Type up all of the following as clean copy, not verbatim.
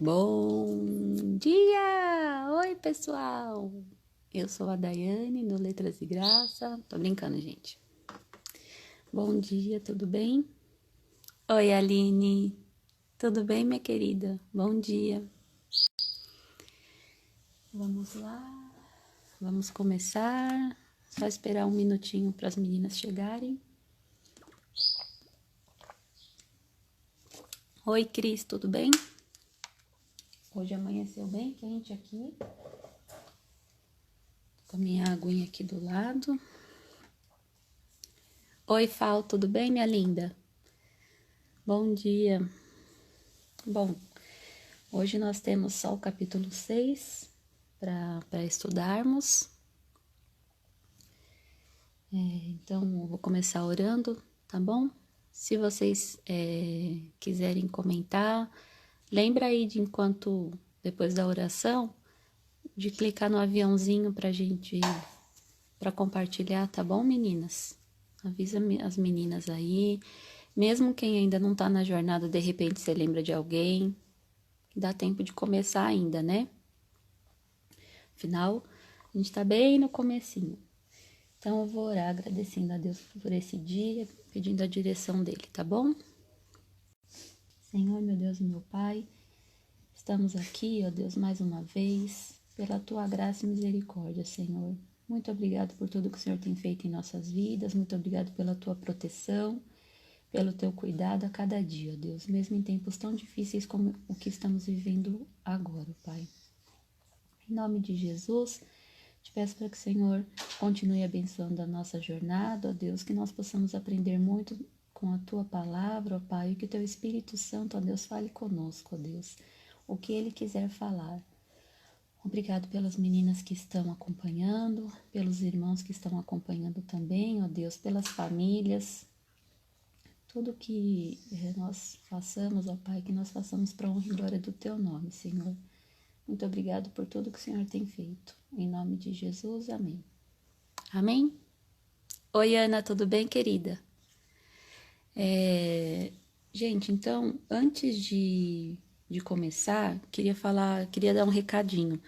Bom dia! Oi, pessoal! Eu sou a Daiane, do Letras de Graça. Tô brincando, gente. Bom dia, tudo bem? Oi, Aline. Tudo bem, minha querida? Bom dia. Vamos lá. Vamos começar. Só esperar um minutinho para as meninas chegarem. Oi, Cris, tudo bem? Hoje amanheceu bem quente aqui. Com a minha aguinha aqui do lado. Oi, Fal, tudo bem, minha linda? Bom dia. Bom, hoje nós temos só o capítulo 6 para estudarmos. Então, eu vou começar orando, tá bom? Se vocês quiserem comentar, lembra aí de enquanto, depois da oração, de clicar no aviãozinho para compartilhar, tá bom, meninas? Avisa as meninas aí. Mesmo quem ainda não tá na jornada, de repente você lembra de alguém. Dá tempo de começar ainda, né? Afinal, a gente tá bem no comecinho. Então, eu vou orar agradecendo a Deus por esse dia, pedindo a direção dele, tá bom? Senhor, meu Deus e meu Pai, estamos aqui, ó Deus, mais uma vez, pela Tua graça e misericórdia, Senhor. Muito obrigado por tudo que o Senhor tem feito em nossas vidas, muito obrigado pela Tua proteção, pelo Teu cuidado a cada dia, ó Deus, mesmo em tempos tão difíceis como o que estamos vivendo agora, Pai. Em nome de Jesus, te peço para que o Senhor continue abençoando a nossa jornada, ó Deus, que nós possamos aprender muito com a Tua palavra, ó Pai, e que o Teu Espírito Santo, ó Deus, fale conosco, ó Deus, o que Ele quiser falar. Obrigado pelas meninas que estão acompanhando, pelos irmãos que estão acompanhando também, ó Deus, pelas famílias. Tudo que nós façamos, ó Pai, que nós façamos para a honra e glória do Teu nome, Senhor. Muito obrigado por tudo que o Senhor tem feito. Em nome de Jesus, amém. Amém? Oi, Ana, tudo bem, querida? Gente, então, antes de começar, queria dar um recadinho.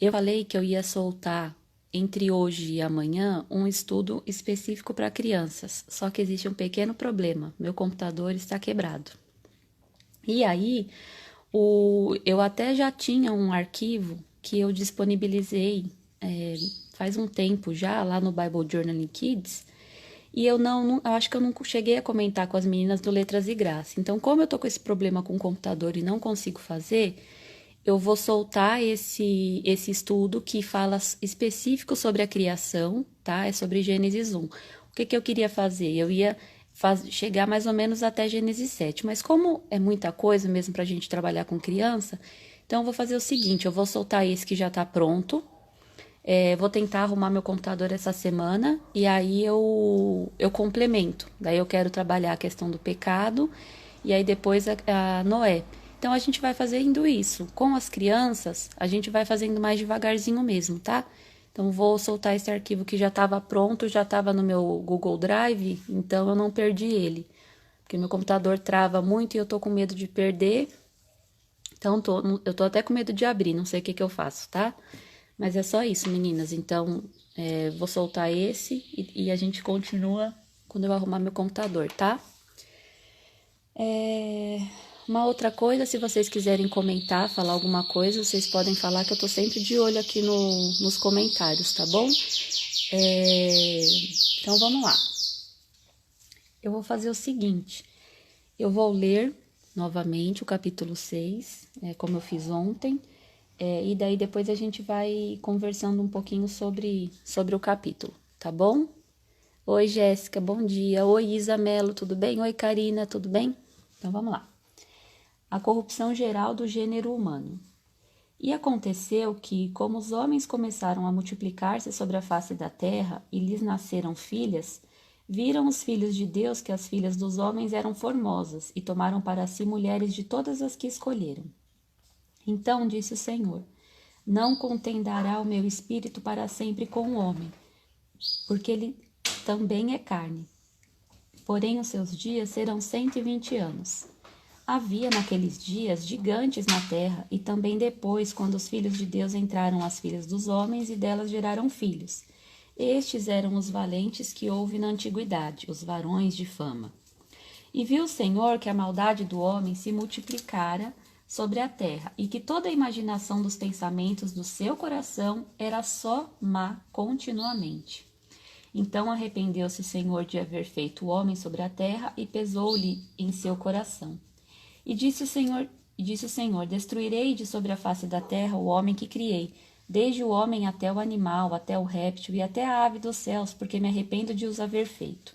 Eu falei que eu ia soltar entre hoje e amanhã um estudo específico para crianças, só que existe um pequeno problema. Meu computador está quebrado. E aí, eu até já tinha um arquivo que eu disponibilizei faz um tempo já lá no Bible Journaling Kids, e eu acho que eu não cheguei a comentar com as meninas do Letras e Graça. Então, como eu tô com esse problema com o computador e não consigo fazer, eu vou soltar esse estudo que fala específico sobre a criação, tá? É sobre Gênesis 1. O que eu queria fazer? Eu ia chegar mais ou menos até Gênesis 7, mas como é muita coisa mesmo pra gente trabalhar com criança, então eu vou fazer o seguinte, eu vou soltar esse que já tá pronto, vou tentar arrumar meu computador essa semana e aí eu complemento. Daí eu quero trabalhar a questão do pecado e aí depois a Noé. Então a gente vai fazendo isso. Com as crianças, a gente vai fazendo mais devagarzinho mesmo, tá? Então vou soltar esse arquivo que já estava pronto, já estava no meu Google Drive, então eu não perdi ele. Porque meu computador trava muito e eu tô com medo de perder. Então eu tô até com medo de abrir, não sei o que eu faço, tá? Mas é só isso, meninas. Então, vou soltar esse e a gente continua quando eu arrumar meu computador, tá? Uma outra coisa, se vocês quiserem comentar, falar alguma coisa, vocês podem falar que eu tô sempre de olho aqui nos comentários, tá bom? Então, vamos lá. Eu vou fazer o seguinte, eu vou ler novamente o capítulo 6, como eu fiz ontem, e daí depois a gente vai conversando um pouquinho sobre o capítulo, tá bom? Oi, Jéssica, bom dia. Oi, Isa Mello, tudo bem? Oi, Karina, tudo bem? Então, vamos lá. A corrupção geral do gênero humano. E aconteceu que, como os homens começaram a multiplicar-se sobre a face da terra e lhes nasceram filhas, viram os filhos de Deus que as filhas dos homens eram formosas e tomaram para si mulheres de todas as que escolheram. Então disse o Senhor: não contendará o meu espírito para sempre com o homem, porque ele também é carne. Porém, os seus dias serão 120 anos. Havia naqueles dias gigantes na terra, e também depois, quando os filhos de Deus entraram às filhas dos homens e delas geraram filhos. Estes eram os valentes que houve na antiguidade, os varões de fama. E viu o Senhor que a maldade do homem se multiplicara sobre a terra, e que toda a imaginação dos pensamentos do seu coração era só má continuamente. Então arrependeu-se o Senhor de haver feito o homem sobre a terra, e pesou-lhe em seu coração. E disse o Senhor, destruirei de sobre a face da terra o homem que criei, desde o homem até o animal, até o réptil e até a ave dos céus, porque me arrependo de os haver feito.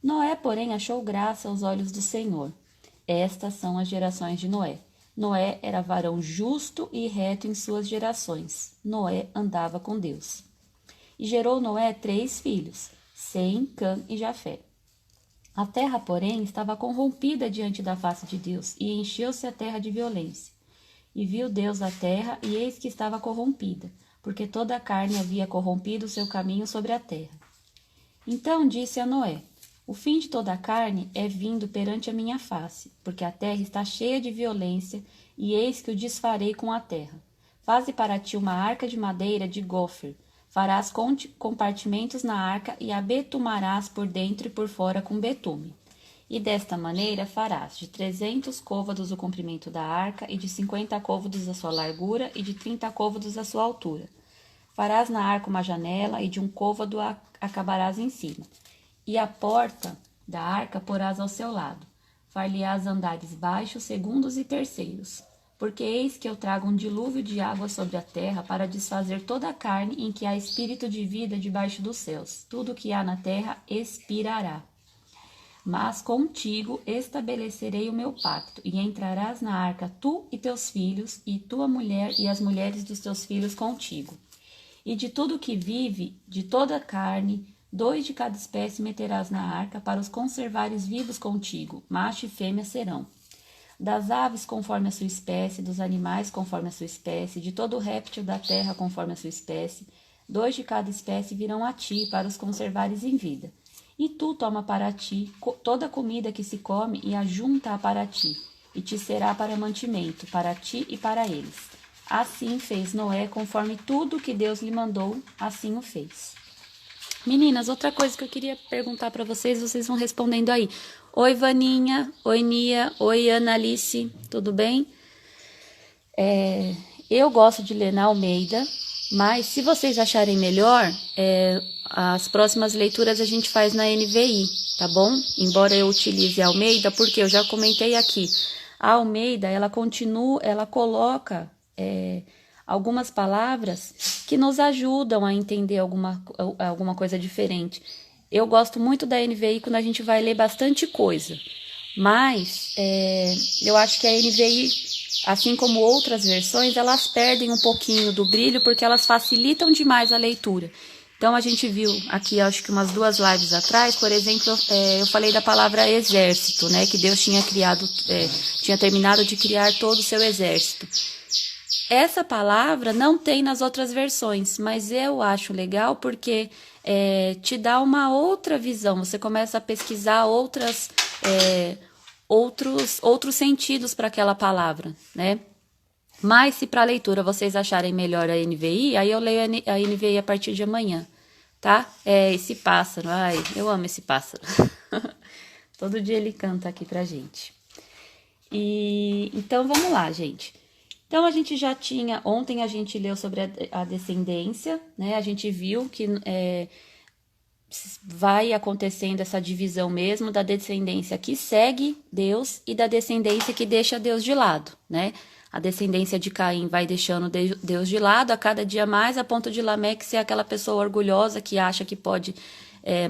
Noé, porém, achou graça aos olhos do Senhor. Estas são as gerações de Noé. Noé era varão justo e reto em suas gerações. Noé andava com Deus. E gerou Noé 3 filhos, Sem, Cã e Jafé. A terra, porém, estava corrompida diante da face de Deus, e encheu-se a terra de violência. E viu Deus a terra, e eis que estava corrompida, porque toda a carne havia corrompido o seu caminho sobre a terra. Então disse a Noé: o fim de toda a carne é vindo perante a minha face, porque a terra está cheia de violência, e eis que o desfarei com a terra. Faze para ti uma arca de madeira de gofer, farás compartimentos na arca e a betumarás por dentro e por fora com betume. E desta maneira farás de 300 côvados o comprimento da arca, e de 50 côvados a sua largura, e de 30 côvados a sua altura. Farás na arca uma janela, e de um côvado acabarás em cima. E a porta da arca porás ao seu lado. Far-lhe-ás andares baixos, segundos e terceiros. Porque eis que eu trago um dilúvio de água sobre a terra para desfazer toda a carne em que há espírito de vida debaixo dos céus. Tudo o que há na terra expirará. Mas contigo estabelecerei o meu pacto, e entrarás na arca tu e teus filhos, e tua mulher e as mulheres dos teus filhos contigo. E de tudo que vive, de toda a carne, 2 de cada espécie meterás na arca, para os conservares vivos contigo, macho e fêmea serão. Das aves conforme a sua espécie, dos animais conforme a sua espécie, de todo o réptil da terra conforme a sua espécie, 2 de cada espécie virão a ti, para os conservares em vida. E tu toma para ti toda a comida que se come e ajunta-a para ti, e te será para mantimento, para ti e para eles. Assim fez Noé, conforme tudo que Deus lhe mandou, assim o fez. Meninas, outra coisa que eu queria perguntar para vocês vão respondendo aí. Oi, Vaninha. Oi, Nia. Oi, Analice. Tudo bem? Eu gosto de ler na Almeida, mas se vocês acharem melhor, as próximas leituras a gente faz na NVI, tá bom? Embora eu utilize a Almeida, porque eu já comentei aqui. A Almeida, ela coloca algumas palavras que nos ajudam a entender alguma coisa diferente. Eu gosto muito da NVI quando a gente vai ler bastante coisa, mas eu acho que a NVI, assim como outras versões, elas perdem um pouquinho do brilho porque elas facilitam demais a leitura. Então a gente viu aqui, acho que umas 2 lives atrás, por exemplo, eu falei da palavra exército, né? Que Deus tinha terminado de criar todo o seu exército. Essa palavra não tem nas outras versões, mas eu acho legal porque te dá uma outra visão. Você começa a pesquisar outros sentidos para aquela palavra, né? Mas se para leitura vocês acharem melhor a NVI, aí eu leio a NVI a partir de amanhã, tá? Esse pássaro, ai, eu amo esse pássaro. Todo dia ele canta aqui pra gente. Então vamos lá, gente. Então, ontem a gente leu sobre a descendência, né? A gente viu que vai acontecendo essa divisão mesmo da descendência que segue Deus e da descendência que deixa Deus de lado, né? A descendência de Caim vai deixando Deus de lado a cada dia mais, a ponto de Lameque ser aquela pessoa orgulhosa que acha que pode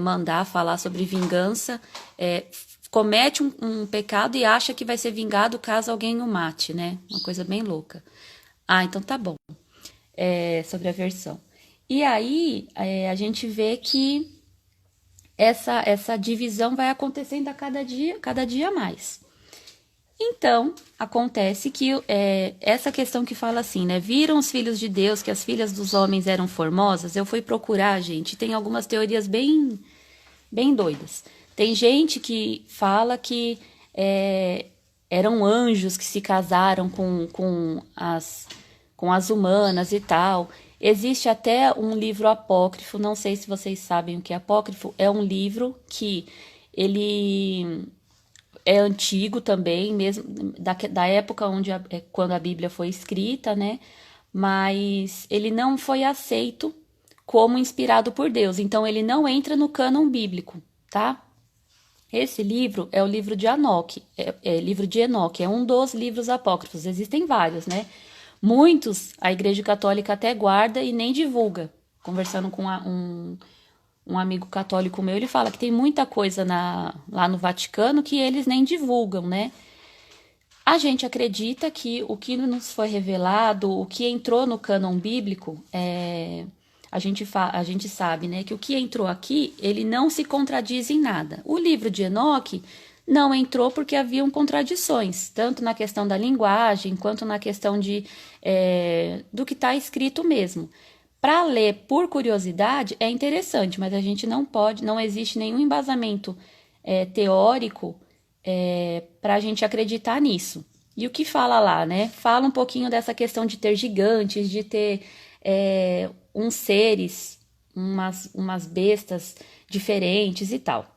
mandar falar sobre vingança, comete um pecado e acha que vai ser vingado caso alguém o mate, né? Uma coisa bem louca. Então tá bom. Sobre a versão. E aí, a gente vê que essa divisão vai acontecendo a cada dia mais. Então, acontece que essa questão que fala assim, né? Viram os filhos de Deus que as filhas dos homens eram formosas? Eu fui procurar, gente, tem algumas teorias bem, bem doidas. Tem gente que fala que eram anjos que se casaram com as humanas e tal. Existe até um livro apócrifo, não sei se vocês sabem o que é apócrifo, é um livro que ele é antigo também, mesmo da época quando a Bíblia foi escrita, né? Mas ele não foi aceito como inspirado por Deus, então ele não entra no cânon bíblico, tá? Esse livro é o livro de Enoque, livro de Enoque, é um dos livros apócrifos, existem vários, né? Muitos a Igreja Católica até guarda e nem divulga. Conversando com um amigo católico meu, ele fala que tem muita coisa lá no Vaticano que eles nem divulgam, né? A gente acredita que o que nos foi revelado, o que entrou no cânon bíblico, a gente sabe, né, que o que entrou aqui, ele não se contradiz em nada. O livro de Enoque não entrou porque haviam contradições, tanto na questão da linguagem, quanto na questão do que está escrito mesmo. Para ler por curiosidade é interessante, mas a gente não existe nenhum embasamento teórico para a gente acreditar nisso. E o que fala lá, né? Fala um pouquinho dessa questão de ter gigantes, de ter uns seres, umas bestas diferentes e tal.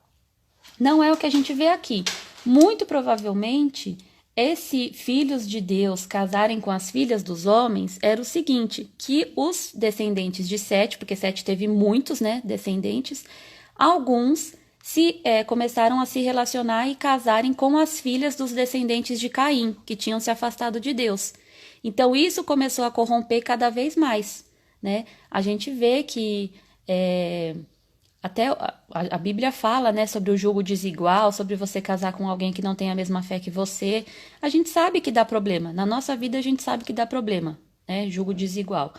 Não é o que a gente vê aqui. Muito provavelmente, esse filhos de Deus casarem com as filhas dos homens era o seguinte, que os descendentes de Sete, porque Sete teve muitos, né, descendentes, alguns começaram a se relacionar e casarem com as filhas dos descendentes de Caim, que tinham se afastado de Deus. Então isso começou a corromper cada vez mais, né? A gente vê que até a Bíblia fala, né, sobre o julgo desigual, sobre você casar com alguém que não tem a mesma fé que você. A gente sabe que dá problema. Na nossa vida a gente sabe que dá problema, né? Julgo desigual.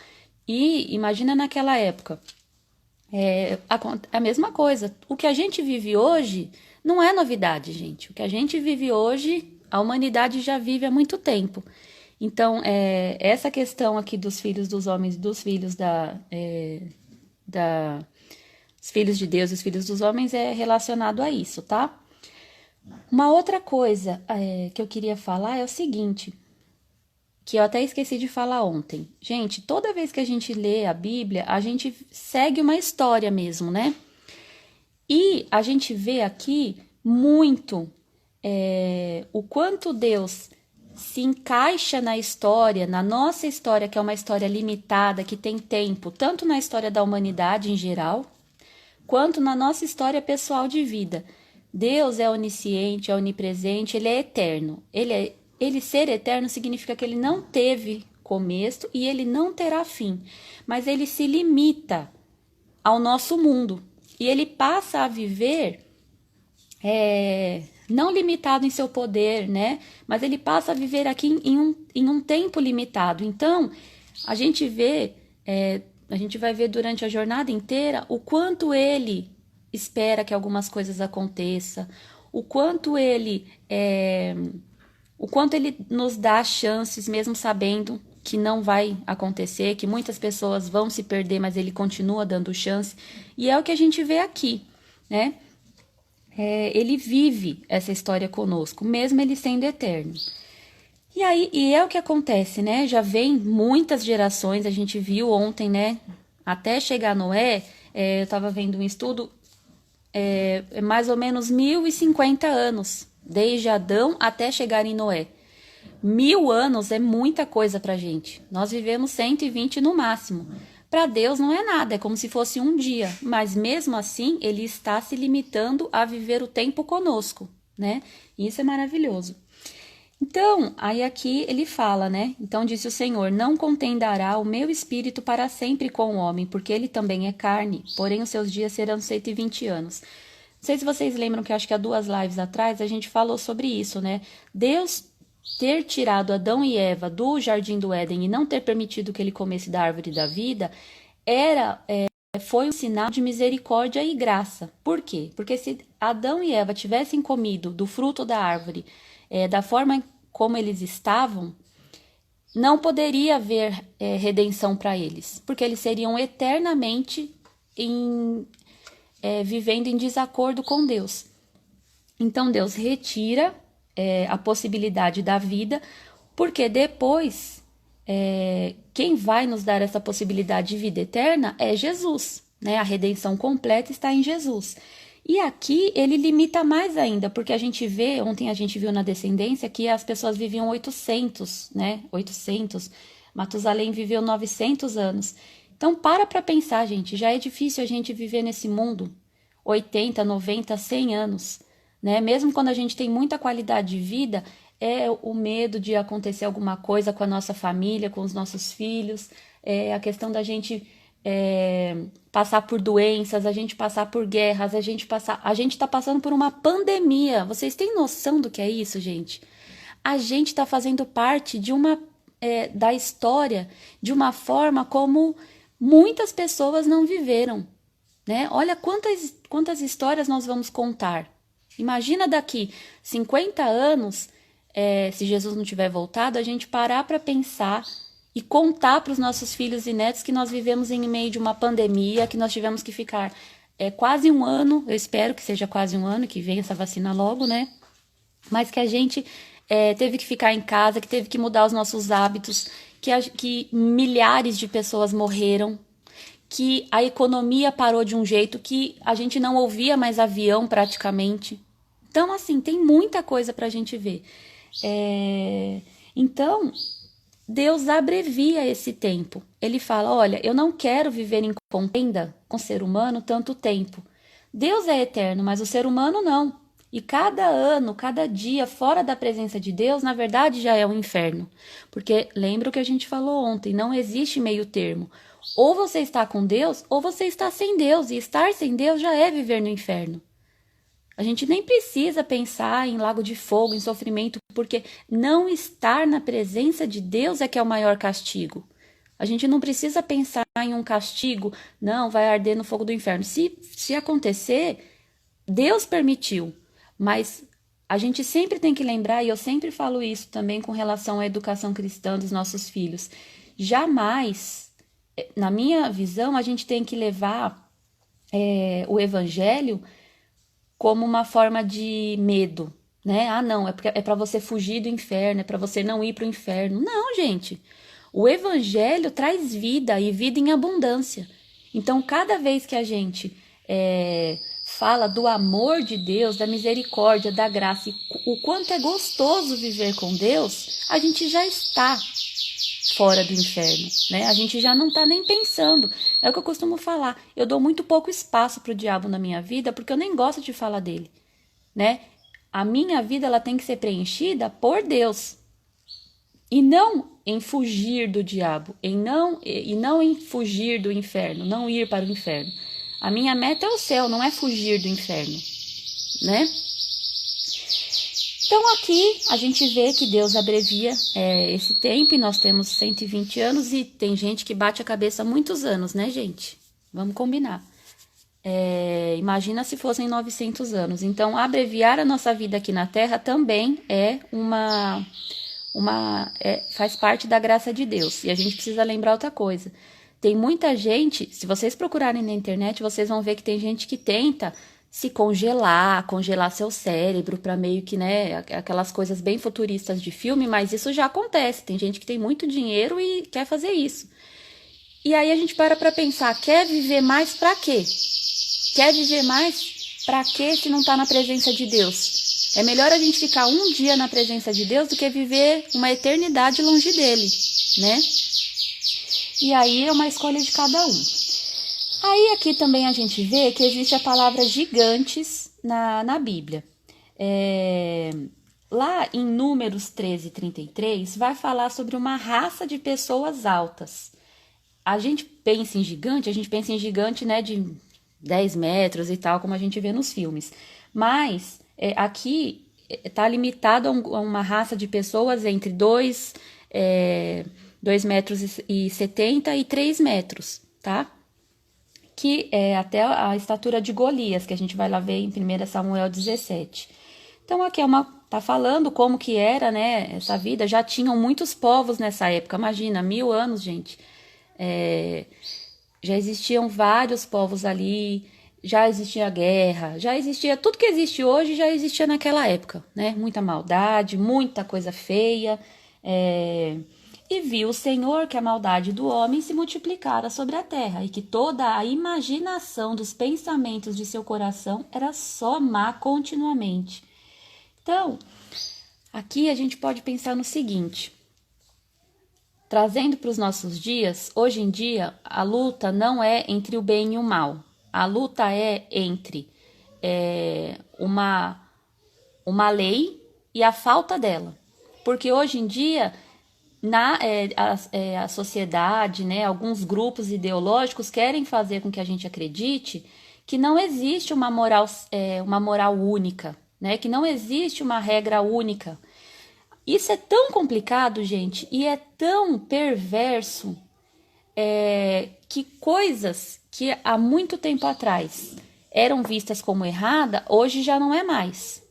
E imagina naquela época. A mesma coisa. O que a gente vive hoje não é novidade, gente. O que a gente vive hoje, a humanidade já vive há muito tempo. Então, essa questão aqui dos filhos dos homens, dos filhos os filhos de Deus e os filhos dos homens é relacionado a isso, tá? Uma outra coisa que eu queria falar é o seguinte, que eu até esqueci de falar ontem. Gente, toda vez que a gente lê a Bíblia, a gente segue uma história mesmo, né? E a gente vê aqui muito o quanto Deus se encaixa na história, na nossa história, que é uma história limitada, que tem tempo, tanto na história da humanidade em geral, quanto na nossa história pessoal de vida. Deus é onisciente, é onipresente, ele é eterno. Ele ser eterno significa que ele não teve começo e ele não terá fim, mas ele se limita ao nosso mundo e ele passa a viver não limitado em seu poder, né? Mas ele passa a viver aqui em um tempo limitado. Então, a gente vai ver durante a jornada inteira o quanto ele espera que algumas coisas aconteçam, o quanto ele nos dá chances, mesmo sabendo que não vai acontecer, que muitas pessoas vão se perder, mas ele continua dando chance. E é o que a gente vê aqui, né? Ele vive essa história conosco, mesmo ele sendo eterno. E é o que acontece, né? Já vem muitas gerações, a gente viu ontem, né? Até chegar Noé, eu estava vendo um estudo, mais ou menos 1050 anos, desde Adão até chegar em Noé. 1000 anos é muita coisa pra gente. Nós vivemos 120 no máximo. Para Deus não é nada, é como se fosse um dia, mas mesmo assim ele está se limitando a viver o tempo conosco, né? E isso é maravilhoso. Então, aí aqui ele fala, né? Então disse o Senhor, não contendará o meu espírito para sempre com o homem, porque ele também é carne, porém os seus dias serão 120 anos. Não sei se vocês lembram que acho que há 2 lives atrás a gente falou sobre isso, né? Deus ter tirado Adão e Eva do Jardim do Éden e não ter permitido que ele comesse da árvore da vida foi um sinal de misericórdia e graça. Por quê? Porque se Adão e Eva tivessem comido do fruto da árvore da forma como eles estavam, não poderia haver redenção para eles, porque eles seriam eternamente vivendo em desacordo com Deus. Então Deus retira a possibilidade da vida, porque depois quem vai nos dar essa possibilidade de vida eterna é Jesus, né? A redenção completa está em Jesus. E aqui ele limita mais ainda, porque a gente vê, ontem a gente viu na descendência que as pessoas viviam 800, né? 800, Matusalém viveu 900 anos. Então para pensar, gente, já é difícil a gente viver nesse mundo 80, 90, 100 anos, né? Mesmo quando a gente tem muita qualidade de vida, é o medo de acontecer alguma coisa com a nossa família, com os nossos filhos, é a questão da gente passar por doenças, a gente passar por guerras, a gente está passando por uma pandemia. Vocês têm noção do que é isso, gente? A gente está fazendo parte de da história de uma forma como muitas pessoas não viveram, né? Olha quantas histórias nós vamos contar. Imagina daqui 50 anos, se Jesus não tiver voltado, a gente parar para pensar e contar para os nossos filhos e netos que nós vivemos em meio de uma pandemia, que nós tivemos que ficar quase um ano, eu espero que seja quase um ano, que venha essa vacina logo, né? Mas que a gente teve que ficar em casa, que teve que mudar os nossos hábitos, que milhares de pessoas morreram, que a economia parou de um jeito que a gente não ouvia mais avião praticamente. Então, assim, tem muita coisa para a gente ver. Então, Deus abrevia esse tempo. Ele fala, olha, eu não quero viver em contenda com o ser humano tanto tempo. Deus é eterno, mas o ser humano não. E cada ano, cada dia fora da presença de Deus, na verdade, já é um inferno. Porque lembra o que a gente falou ontem, não existe meio termo. Ou você está com Deus, ou você está sem Deus. E estar sem Deus já é viver no inferno. A gente nem precisa pensar em lago de fogo, em sofrimento, porque não estar na presença de Deus é que é o maior castigo. A gente não precisa pensar em um castigo, não, vai arder no fogo do inferno. Se acontecer, Deus permitiu, mas a gente sempre tem que lembrar, e eu sempre falo isso também com relação à educação cristã dos nossos filhos, jamais, na minha visão, a gente tem que levar o evangelho como uma forma de medo, né? Ah, não, é para você fugir do inferno, é para você não ir para o inferno. Não, gente. O evangelho traz vida e vida em abundância. Então, cada vez que a gente fala do amor de Deus, da misericórdia, da graça, e o quanto é gostoso viver com Deus, a gente já está fora do inferno, né? A gente já não está nem pensando. É o que eu costumo falar. Eu dou muito pouco espaço para o diabo na minha vida, porque eu nem gosto de falar dele, né? A minha vida ela tem que ser preenchida por Deus e não em fugir do diabo, e não em fugir do inferno, não ir para o inferno. A minha meta é o céu, não é fugir do inferno, né? Então aqui a gente vê que Deus abrevia esse tempo e nós temos 120 anos e tem gente que bate a cabeça há muitos anos, né, gente? Vamos combinar. Imagina se fossem 900 anos. Então abreviar a nossa vida aqui na Terra também faz parte da graça de Deus. E a gente precisa lembrar outra coisa. Tem muita gente, se vocês procurarem na internet, vocês vão ver que tem gente que tenta se congelar seu cérebro para meio que, né, aquelas coisas bem futuristas de filme, mas isso já acontece. Tem gente que tem muito dinheiro e quer fazer isso. E aí a gente para pensar, quer viver mais para quê? Quer viver mais para quê se não está na presença de Deus? É melhor a gente ficar um dia na presença de Deus do que viver uma eternidade longe dele, né? E aí é uma escolha de cada um. Aí aqui também a gente vê que existe a palavra gigantes na Bíblia. Lá em Números 13:33 vai falar sobre uma raça de pessoas altas. A gente pensa em gigante, né, de 10 metros e tal, como a gente vê nos filmes. Mas aqui está limitado a uma raça de pessoas entre 2 metros e 70 e 3 metros, tá? Que é até a estatura de Golias, que a gente vai lá ver em 1 Samuel 17. Então aqui tá falando como que era, né, essa vida. Já tinham muitos povos nessa época, imagina, 1000 anos, gente. Já existiam vários povos ali, já existia guerra, já existia tudo que existe hoje, já existia naquela época, né? Muita maldade, muita coisa feia. E viu o Senhor que a maldade do homem se multiplicara sobre a terra e que toda a imaginação dos pensamentos de seu coração era só má continuamente. Então, aqui a gente pode pensar no seguinte: trazendo para os nossos dias, hoje em dia, a luta não é entre o bem e o mal. A luta é entre uma lei e a falta dela. Porque hoje em dia, a sociedade, né, alguns grupos ideológicos querem fazer com que a gente acredite que não existe uma moral única, né, que não existe uma regra única. Isso é tão complicado, gente, e é tão perverso, que coisas que há muito tempo atrás eram vistas como errada, hoje já não é mais.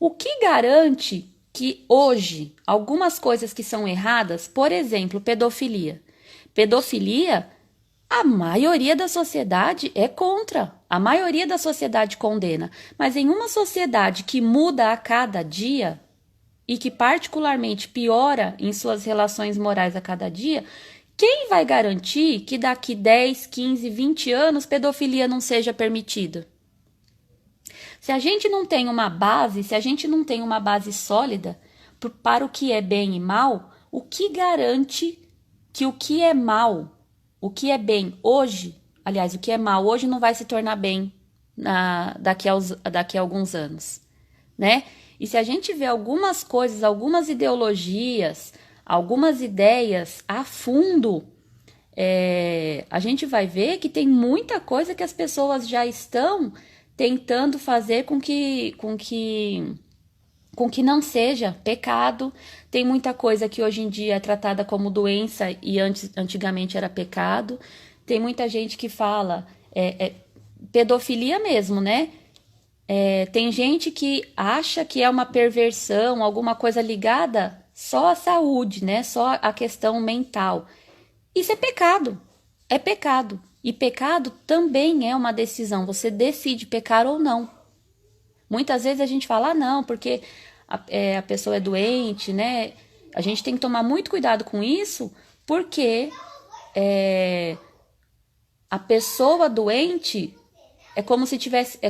O que garante que hoje algumas coisas que são erradas, por exemplo, pedofilia. Pedofilia, a maioria da sociedade é contra, a maioria da sociedade condena, mas em uma sociedade que muda a cada dia e que particularmente piora em suas relações morais a cada dia, quem vai garantir que daqui 10, 15, 20 anos pedofilia não seja permitida? Se a gente não tem uma base, se a gente não tem uma base sólida para o que é bem e mal, o que garante que o que é mal, o que é bem hoje, aliás, o que é mal hoje não vai se tornar bem daqui a alguns anos, né? E se a gente vê algumas coisas, algumas ideologias, algumas ideias a fundo, a gente vai ver que tem muita coisa que as pessoas já estão tentando fazer com que não seja pecado. Tem muita coisa que hoje em dia é tratada como doença e antigamente era pecado. Tem muita gente que fala pedofilia mesmo, né? Tem gente que acha que é uma perversão, alguma coisa ligada só à saúde, né? Só à questão mental. Isso é pecado. É pecado. E pecado também é uma decisão. Você decide pecar ou não. Muitas vezes a gente fala, não, porque a pessoa é doente, né? A gente tem que tomar muito cuidado com isso, porque a pessoa doente é como se tivesse...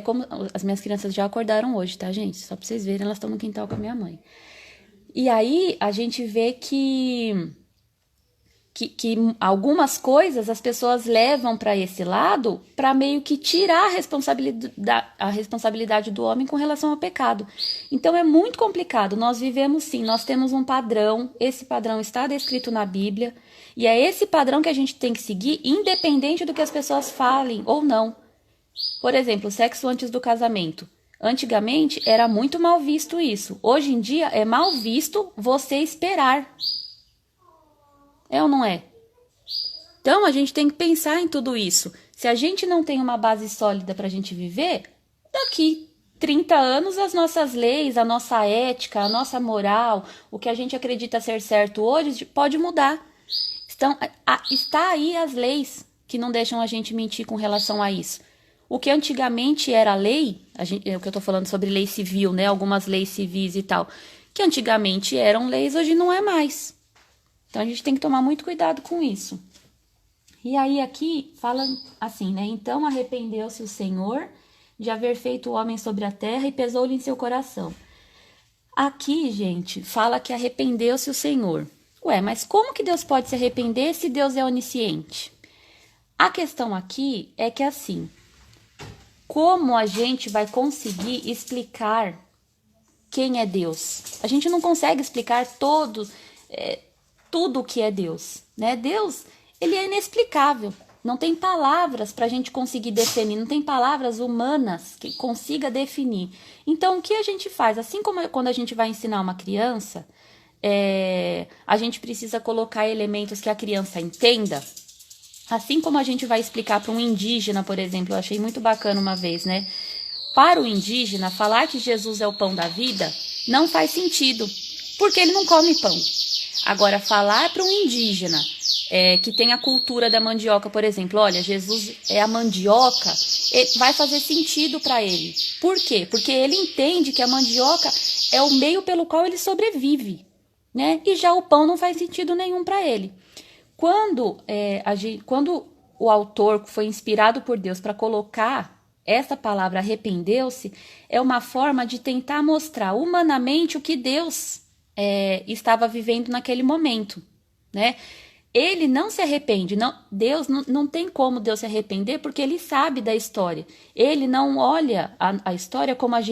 As minhas crianças já acordaram hoje, tá, gente? Só pra vocês verem, elas estão no quintal com a minha mãe. E aí a gente vê que algumas coisas as pessoas levam para esse lado para meio que tirar a responsabilidade do homem com relação ao pecado. Então é muito complicado. Nós vivemos sim, nós temos um padrão, esse padrão está descrito na Bíblia, e é esse padrão que a gente tem que seguir, independente do que as pessoas falem ou não. Por exemplo, sexo antes do casamento. Antigamente era muito mal visto isso. Hoje em dia é mal visto você esperar. É ou não é? Então, a gente tem que pensar em tudo isso. Se a gente não tem uma base sólida para a gente viver, daqui 30 anos as nossas leis, a nossa ética, a nossa moral, o que a gente acredita ser certo hoje, pode mudar. Então, está aí as leis que não deixam a gente mentir com relação a isso. O que antigamente era lei, o que eu estou falando sobre lei civil, né? Algumas leis civis e tal, que antigamente eram leis, hoje não é mais. Então, a gente tem que tomar muito cuidado com isso. E aí, aqui, fala assim, né? Então, arrependeu-se o Senhor de haver feito o homem sobre a terra e pesou-lhe em seu coração. Aqui, gente, fala que arrependeu-se o Senhor. Ué, mas como que Deus pode se arrepender se Deus é onisciente? A questão aqui é que, assim, como a gente vai conseguir explicar quem é Deus? A gente não consegue explicar tudo o que é Deus, né? Deus, ele é inexplicável. Não tem palavras para a gente conseguir definir, não tem palavras humanas que consiga definir. Então, o que a gente faz? Assim como quando a gente vai ensinar uma criança, a gente precisa colocar elementos que a criança entenda. Assim como a gente vai explicar para um indígena, por exemplo, eu achei muito bacana uma vez, né? Para o indígena, falar que Jesus é o pão da vida não faz sentido, porque ele não come pão. Agora, falar para um indígena que tem a cultura da mandioca, por exemplo, olha, Jesus é a mandioca vai fazer sentido para ele. Por quê? Porque ele entende que a mandioca é o meio pelo qual ele sobrevive, né? E já o pão não faz sentido nenhum para ele. Quando o autor foi inspirado por Deus para colocar essa palavra arrependeu-se, é uma forma de tentar mostrar humanamente o que Deus estava vivendo naquele momento, né? Ele não se arrepende, Deus não tem como Deus se arrepender porque ele sabe da história. Ele não olha a história como a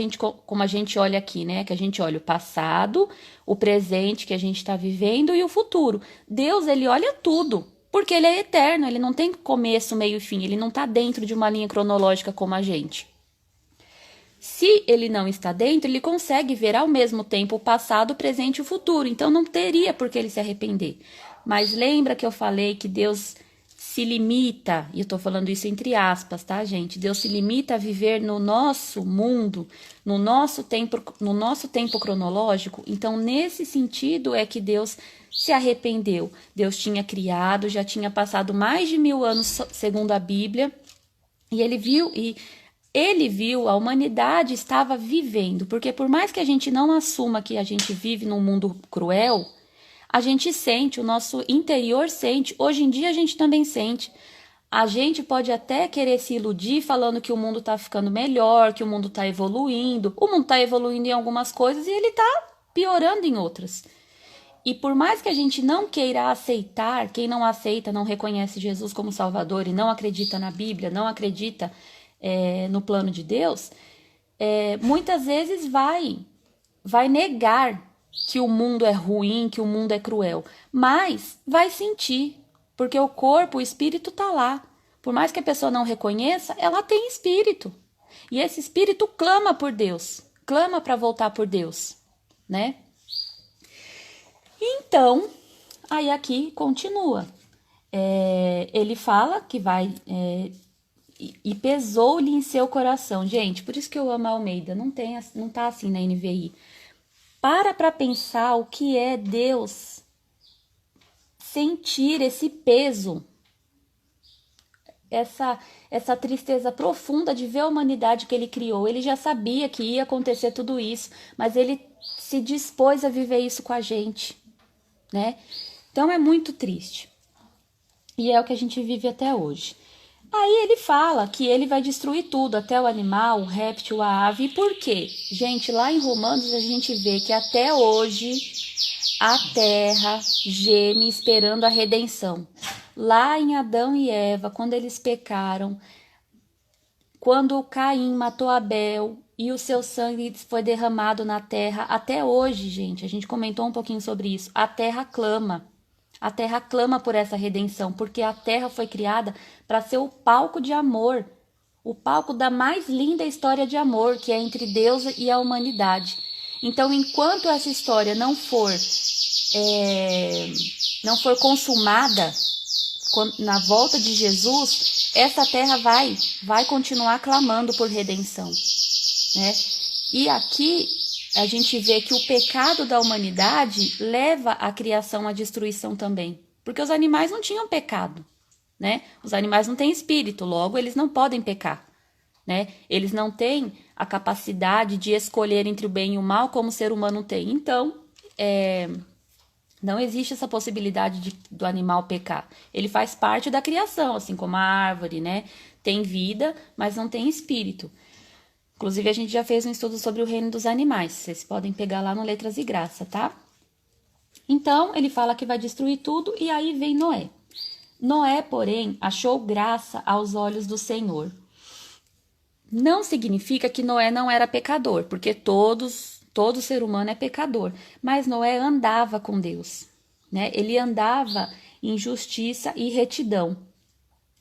gente olha aqui, né? Que a gente olha o passado, o presente que a gente está vivendo e o futuro. Deus, ele olha tudo, porque ele é eterno, ele não tem começo, meio e fim, ele não está dentro de uma linha cronológica como a gente. Se ele não está dentro, ele consegue ver ao mesmo tempo o passado, o presente e o futuro. Então não teria por que ele se arrepender. Mas lembra que eu falei que Deus se limita, e eu tô falando isso entre aspas, tá, gente? Deus se limita a viver no nosso mundo, no nosso tempo cronológico. Então, nesse sentido é que Deus se arrependeu. Deus tinha criado, já tinha passado mais de 1000 anos, segundo a Bíblia, e ele viu, a humanidade estava vivendo, porque por mais que a gente não assuma que a gente vive num mundo cruel, a gente sente, o nosso interior sente, hoje em dia a gente também sente. A gente pode até querer se iludir falando que o mundo está ficando melhor, que o mundo está evoluindo. O mundo está evoluindo em algumas coisas e ele está piorando em outras. E por mais que a gente não queira aceitar, quem não aceita, não reconhece Jesus como Salvador e não acredita na Bíblia, não acredita no plano de Deus, muitas vezes vai negar que o mundo é ruim, que o mundo é cruel, mas vai sentir, porque o corpo, o espírito tá lá. Por mais que a pessoa não reconheça, ela tem espírito. E esse espírito clama por Deus, clama para voltar por Deus, né? Então, aí aqui continua. Ele fala que vai... e pesou-lhe em seu coração. Gente, por isso que eu amo a Almeida, não tá assim na NVI. Para pensar o que é Deus sentir esse peso, essa tristeza profunda de ver a humanidade que ele criou. Ele já sabia que ia acontecer tudo isso, mas ele se dispôs a viver isso com a gente, né? Então é muito triste. E é o que a gente vive até hoje. Aí ele fala que ele vai destruir tudo, até o animal, o réptil, a ave. E por quê? Gente, lá em Romanos a gente vê que até hoje a terra geme esperando a redenção. Lá em Adão e Eva, quando eles pecaram, quando Caim matou Abel e o seu sangue foi derramado na terra, até hoje, gente, a gente comentou um pouquinho sobre isso, a terra clama. A terra clama por essa redenção, porque a terra foi criada para ser o palco de amor, o palco da mais linda história de amor, que é entre Deus e a humanidade. Então, enquanto essa história não for consumada na volta de Jesus, essa terra vai continuar clamando por redenção, né? E aqui a gente vê que o pecado da humanidade leva a criação à destruição também. Porque os animais não tinham pecado, né? Os animais não têm espírito, logo eles não podem pecar, né? Eles não têm a capacidade de escolher entre o bem e o mal como o ser humano tem. Então, não existe essa possibilidade do animal pecar. Ele faz parte da criação, assim como a árvore, né? Tem vida, mas não tem espírito. Inclusive, a gente já fez um estudo sobre o reino dos animais. Vocês podem pegar lá no Letras e Graça, tá? Então, ele fala que vai destruir tudo e aí vem Noé. Noé, porém, achou graça aos olhos do Senhor. Não significa que Noé não era pecador, porque todo ser humano é pecador. Mas Noé andava com Deus, né? Ele andava em justiça e retidão.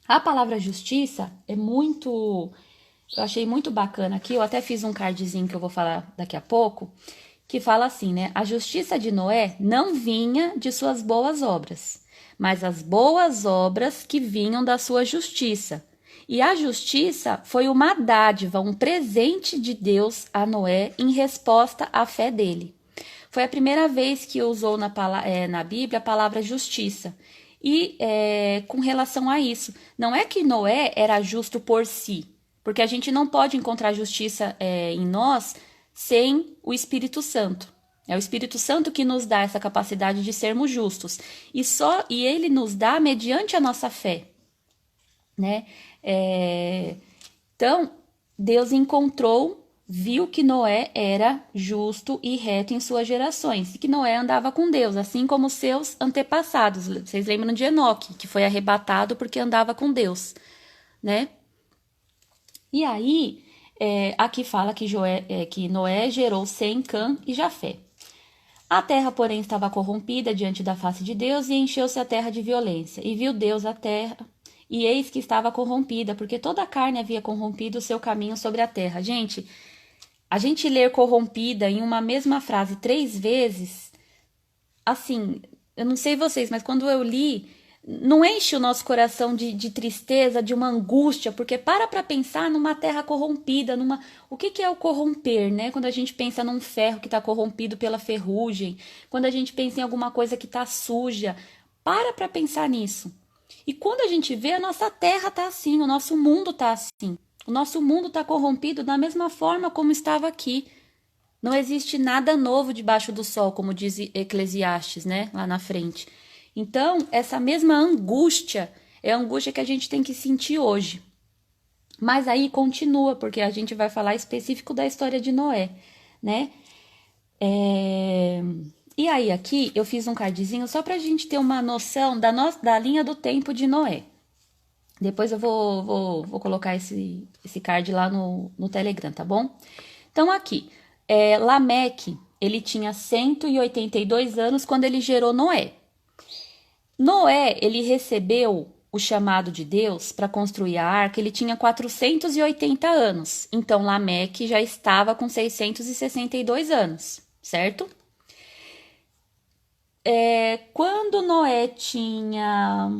A palavra justiça eu achei muito bacana aqui, eu até fiz um cardzinho que eu vou falar daqui a pouco, que fala assim, né? A justiça de Noé não vinha de suas boas obras, mas as boas obras que vinham da sua justiça. E a justiça foi uma dádiva, um presente de Deus a Noé em resposta à fé dele. Foi a primeira vez que usou na Bíblia a palavra justiça. E com relação a isso, não é que Noé era justo por si, Porque a gente não pode encontrar justiça em nós sem o Espírito Santo. É o Espírito Santo que nos dá essa capacidade de sermos justos. E ele nos dá mediante a nossa fé, né? Então, Deus viu que Noé era justo e reto em suas gerações, e que Noé andava com Deus, assim como seus antepassados. Vocês lembram de Enoque, que foi arrebatado porque andava com Deus, né? E aí, aqui fala que Noé gerou Sem, Cã e Jafé. A terra, porém, estava corrompida diante da face de Deus, e encheu-se a terra de violência. E viu Deus a terra, e eis que estava corrompida, porque toda a carne havia corrompido o seu caminho sobre a terra. Gente, a gente ler corrompida em uma mesma frase 3 vezes, assim, eu não sei vocês, mas quando eu li, não enche o nosso coração de tristeza, de uma angústia, porque para pensar numa terra corrompida, o que é o corromper, né? Quando a gente pensa num ferro que está corrompido pela ferrugem, quando a gente pensa em alguma coisa que está suja, para pensar nisso. E quando a gente vê, a nossa terra está assim, o nosso mundo está assim. O nosso mundo está corrompido da mesma forma como estava aqui. Não existe nada novo debaixo do sol, como diz Eclesiastes, né? Lá na frente. Então, essa mesma angústia é a angústia que a gente tem que sentir hoje. Mas aí continua, porque a gente vai falar específico da história de Noé, né? E aí aqui eu fiz um cardzinho só para a gente ter uma noção da linha do tempo de Noé. Depois eu vou colocar esse card lá no Telegram, tá bom? Então aqui, Lameque, ele tinha 182 anos quando ele gerou Noé. Noé, ele recebeu o chamado de Deus para construir a arca, ele tinha 480 anos. Então, Lameque já estava com 662 anos, certo? Quando Noé tinha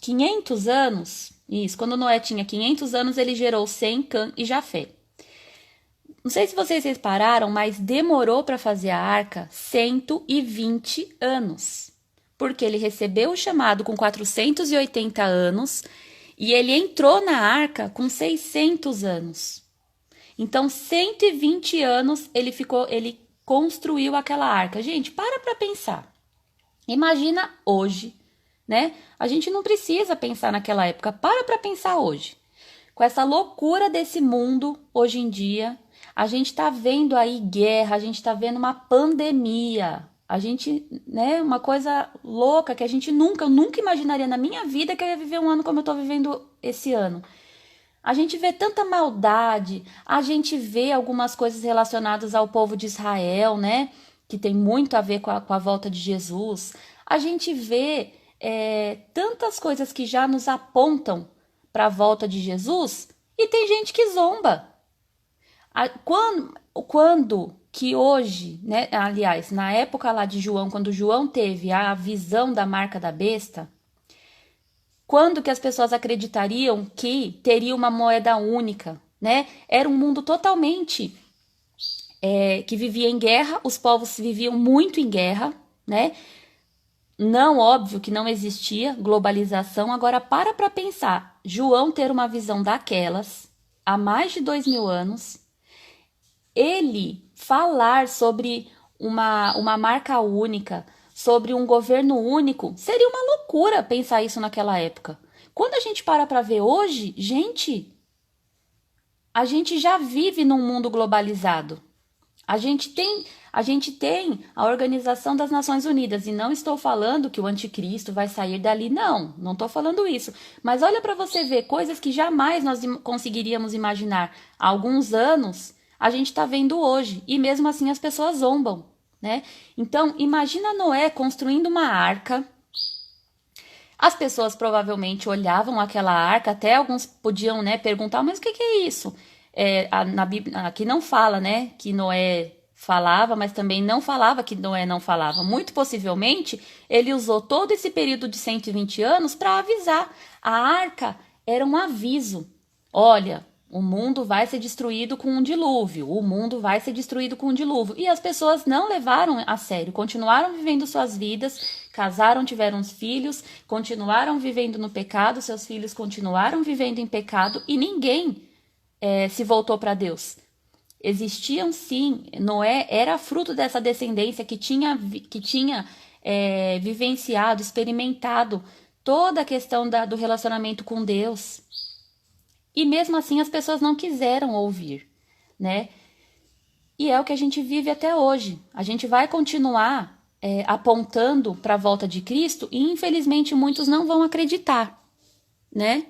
500 anos, quando Noé tinha 500 anos, ele gerou Sem, Cã e Jafé. Não sei se vocês repararam, mas demorou para fazer a arca 120 anos. Porque ele recebeu o chamado com 480 anos e ele entrou na arca com 600 anos. Então, 120 anos ele construiu aquela arca. Gente, para pensar. Imagina hoje, né? A gente não precisa pensar naquela época. Para pensar hoje. Com essa loucura desse mundo hoje em dia, a gente está vendo aí guerra, a gente está vendo uma pandemia, a gente, né, uma coisa louca que eu nunca imaginaria na minha vida que eu ia viver um ano como eu estou vivendo esse ano. A gente vê tanta maldade, a gente vê algumas coisas relacionadas ao povo de Israel, né, que tem muito a ver com a volta de Jesus. A gente vê tantas coisas que já nos apontam para a volta de Jesus e tem gente que zomba. Quando que hoje, né, aliás, na época lá de João, quando João teve a visão da marca da besta, quando que as pessoas acreditariam que teria uma moeda única, né? Era um mundo totalmente que vivia em guerra, os povos viviam muito em guerra, né? Não, óbvio que não existia globalização. Agora para pensar, João ter uma visão daquelas há mais de 2000 anos, ele falar sobre uma marca única, sobre um governo único, seria uma loucura pensar isso naquela época. Quando a gente para ver hoje, a gente já vive num mundo globalizado. A gente tem a Organização das Nações Unidas, e não estou falando que o anticristo vai sair dali, não estou falando isso. Mas olha para você ver, coisas que jamais nós conseguiríamos imaginar há alguns anos, a gente está vendo hoje, e mesmo assim as pessoas zombam, né? Então, imagina Noé construindo uma arca. As pessoas provavelmente olhavam aquela arca, até alguns podiam, né, perguntar, mas o que é isso? Na Bíblia, aqui não fala, né, que Noé falava, mas também não falava que Noé não falava. Muito possivelmente, ele usou todo esse período de 120 anos para avisar. A arca era um aviso. Olha, o mundo vai ser destruído com um dilúvio, o mundo vai ser destruído com um dilúvio. E as pessoas não levaram a sério, continuaram vivendo suas vidas, casaram, tiveram filhos, continuaram vivendo no pecado, seus filhos continuaram vivendo em pecado e ninguém se voltou para Deus. Existiam sim, Noé era fruto dessa descendência que tinha vivenciado, experimentado toda a questão do relacionamento com Deus. E mesmo assim as pessoas não quiseram ouvir, né? E é o que a gente vive até hoje. A gente vai continuar apontando para a volta de Cristo e infelizmente muitos não vão acreditar, né?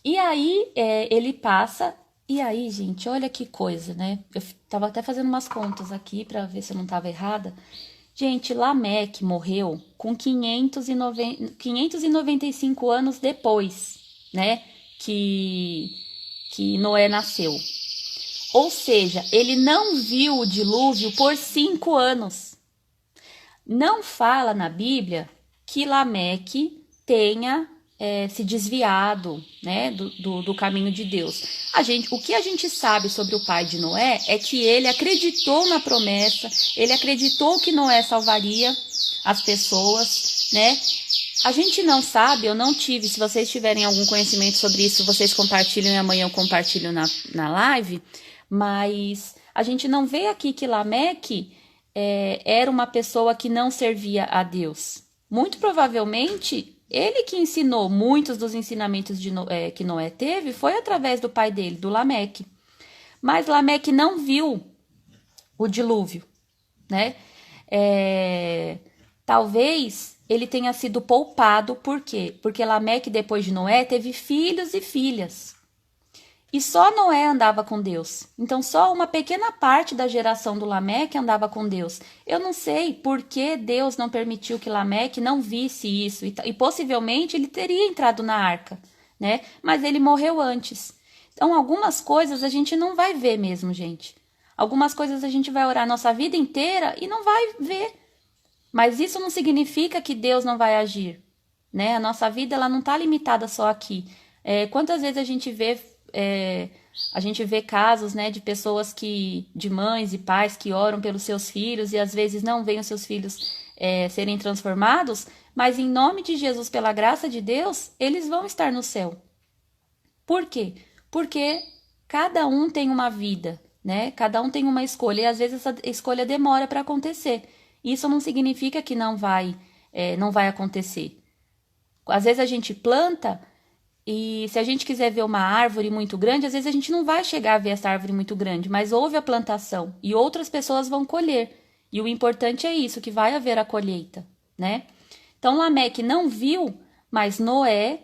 E aí ele passa, e aí, gente, olha que coisa, né? Eu tava até fazendo umas contas aqui para ver se eu não estava errada. Gente, Lameque morreu com 595 anos depois, né, que Noé nasceu. Ou seja, ele não viu o dilúvio por 5 anos. Não fala na Bíblia que Lameque tenha se desviado, né, do caminho de Deus. O que a gente sabe sobre o pai de Noé é que ele acreditou na promessa, ele acreditou que Noé salvaria as pessoas, né? A gente não sabe, eu não tive, se vocês tiverem algum conhecimento sobre isso, vocês compartilham e amanhã eu compartilho na live, mas a gente não vê aqui que Lameque era uma pessoa que não servia a Deus. Muito provavelmente, ele que ensinou muitos dos ensinamentos que Noé teve foi através do pai dele, do Lameque. Mas Lameque não viu o dilúvio, né? Talvez ele tenha sido poupado, por quê? Porque Lameque, depois de Noé, teve filhos e filhas. E só Noé andava com Deus. Então, só uma pequena parte da geração do Lameque andava com Deus. Eu não sei por que Deus não permitiu que Lameque não visse isso. E possivelmente ele teria entrado na arca, né? Mas ele morreu antes. Então, algumas coisas a gente não vai ver mesmo, gente. Algumas coisas a gente vai orar a nossa vida inteira e não vai ver. Mas isso não significa que Deus não vai agir, né? A nossa vida ela não está limitada só aqui. Quantas vezes a gente vê casos, né, de pessoas de mães e pais que oram pelos seus filhos e às vezes não veem os seus filhos serem transformados, mas em nome de Jesus, pela graça de Deus, eles vão estar no céu. Por quê? Porque cada um tem uma vida, né? Cada um tem uma escolha e às vezes essa escolha demora para acontecer. Isso não significa que não vai acontecer. Às vezes a gente planta e se a gente quiser ver uma árvore muito grande, às vezes a gente não vai chegar a ver essa árvore muito grande, mas houve a plantação e outras pessoas vão colher. E o importante é isso, que vai haver a colheita, né? Então Lameque não viu, mas Noé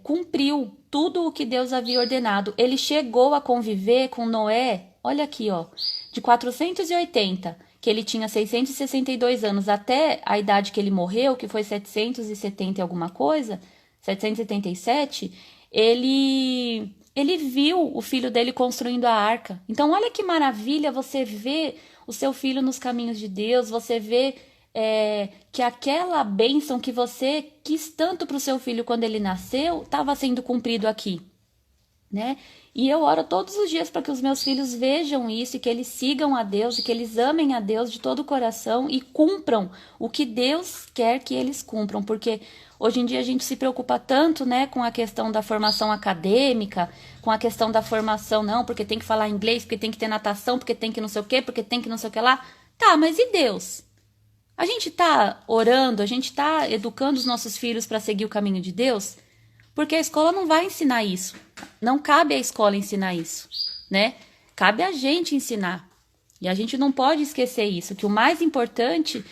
cumpriu tudo o que Deus havia ordenado. Ele chegou a conviver com Noé, olha aqui, ó, de 480, que ele tinha 662 anos, até a idade que ele morreu, que foi 770 e alguma coisa, 777, ele viu o filho dele construindo a arca. Então, olha que maravilha você ver o seu filho nos caminhos de Deus, você vê que aquela bênção que você quis tanto para o seu filho quando ele nasceu, estava sendo cumprido aqui, né? E eu oro todos os dias para que os meus filhos vejam isso e que eles sigam a Deus e que eles amem a Deus de todo o coração e cumpram o que Deus quer que eles cumpram, porque hoje em dia a gente se preocupa tanto, né, com a questão da formação acadêmica, com a questão da formação, não, porque tem que falar inglês, porque tem que ter natação, porque tem que não sei o quê, porque tem que não sei o que lá. Tá, mas e Deus? A gente tá orando, a gente tá educando os nossos filhos para seguir o caminho de Deus? Porque a escola não vai ensinar isso. Não cabe à escola ensinar isso, né? Cabe a gente ensinar. E a gente não pode esquecer isso, que o mais importante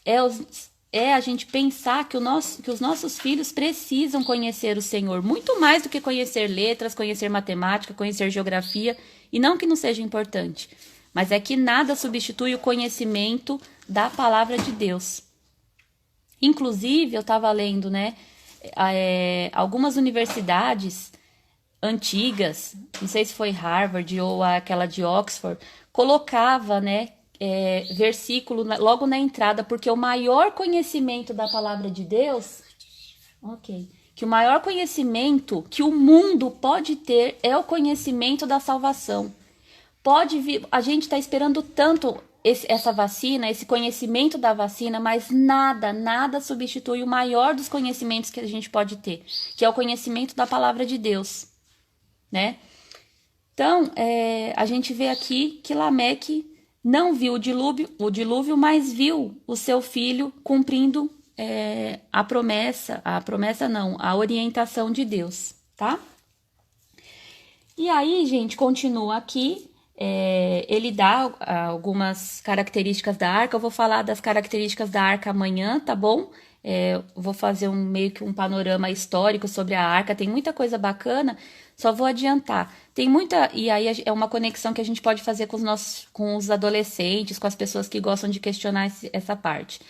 é a gente pensar que os nossos filhos precisam conhecer o Senhor, muito mais do que conhecer letras, conhecer matemática, conhecer geografia, e não que não seja importante, mas é que nada substitui o conhecimento da palavra de Deus. Inclusive, eu estava lendo, né, algumas universidades antigas, não sei se foi Harvard ou aquela de Oxford, colocava, né, versículo logo na entrada, porque o maior conhecimento da palavra de Deus, que o maior conhecimento que o mundo pode ter é o conhecimento da salvação. Pode vir, a gente está esperando tanto essa vacina, esse conhecimento da vacina, mas nada substitui o maior dos conhecimentos que a gente pode ter, que é o conhecimento da palavra de Deus, né? Então, a gente vê aqui que Lameque não viu o dilúvio, mas viu o seu filho cumprindo a orientação de Deus, tá? E aí, gente, continua aqui. Ele dá algumas características da arca. Eu vou falar das características da arca amanhã, tá bom? Vou fazer meio que um panorama histórico sobre a arca. Tem muita coisa bacana, só vou adiantar. E aí é uma conexão que a gente pode fazer com os adolescentes, com as pessoas que gostam de questionar essa parte.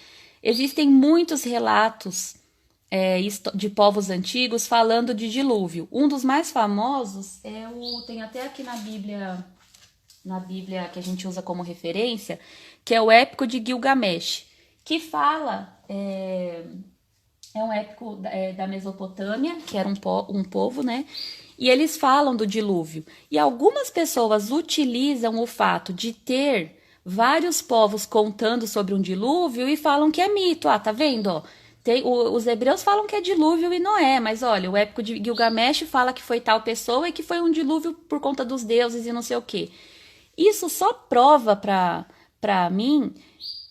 Existem muitos relatos de povos antigos falando de dilúvio. Um dos mais famosos tem até aqui na Bíblia que a gente usa como referência, que é o épico de Gilgamesh, que fala, é um épico da Mesopotâmia, que era um povo, né? E eles falam do dilúvio. E algumas pessoas utilizam o fato de ter vários povos contando sobre um dilúvio e falam que é mito. Tá vendo? Ó, os hebreus falam que é dilúvio e não é, mas olha, o épico de Gilgamesh fala que foi tal pessoa e que foi um dilúvio por conta dos deuses e não sei o quê. Isso só prova para mim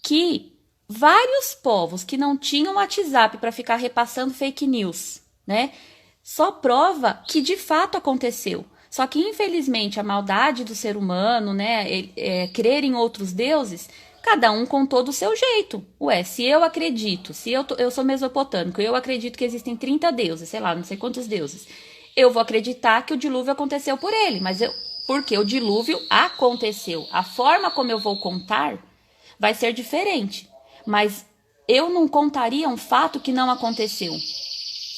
que vários povos que não tinham WhatsApp para ficar repassando fake news, né? Só prova que de fato aconteceu. Só que, infelizmente, a maldade do ser humano, né, crer em outros deuses, cada um contou do seu jeito. Se eu acredito, se eu sou mesopotâmico, eu acredito que existem 30 deuses, sei lá, não sei quantos deuses, eu vou acreditar que o dilúvio aconteceu por ele, porque o dilúvio aconteceu. A forma como eu vou contar vai ser diferente, mas eu não contaria um fato que não aconteceu.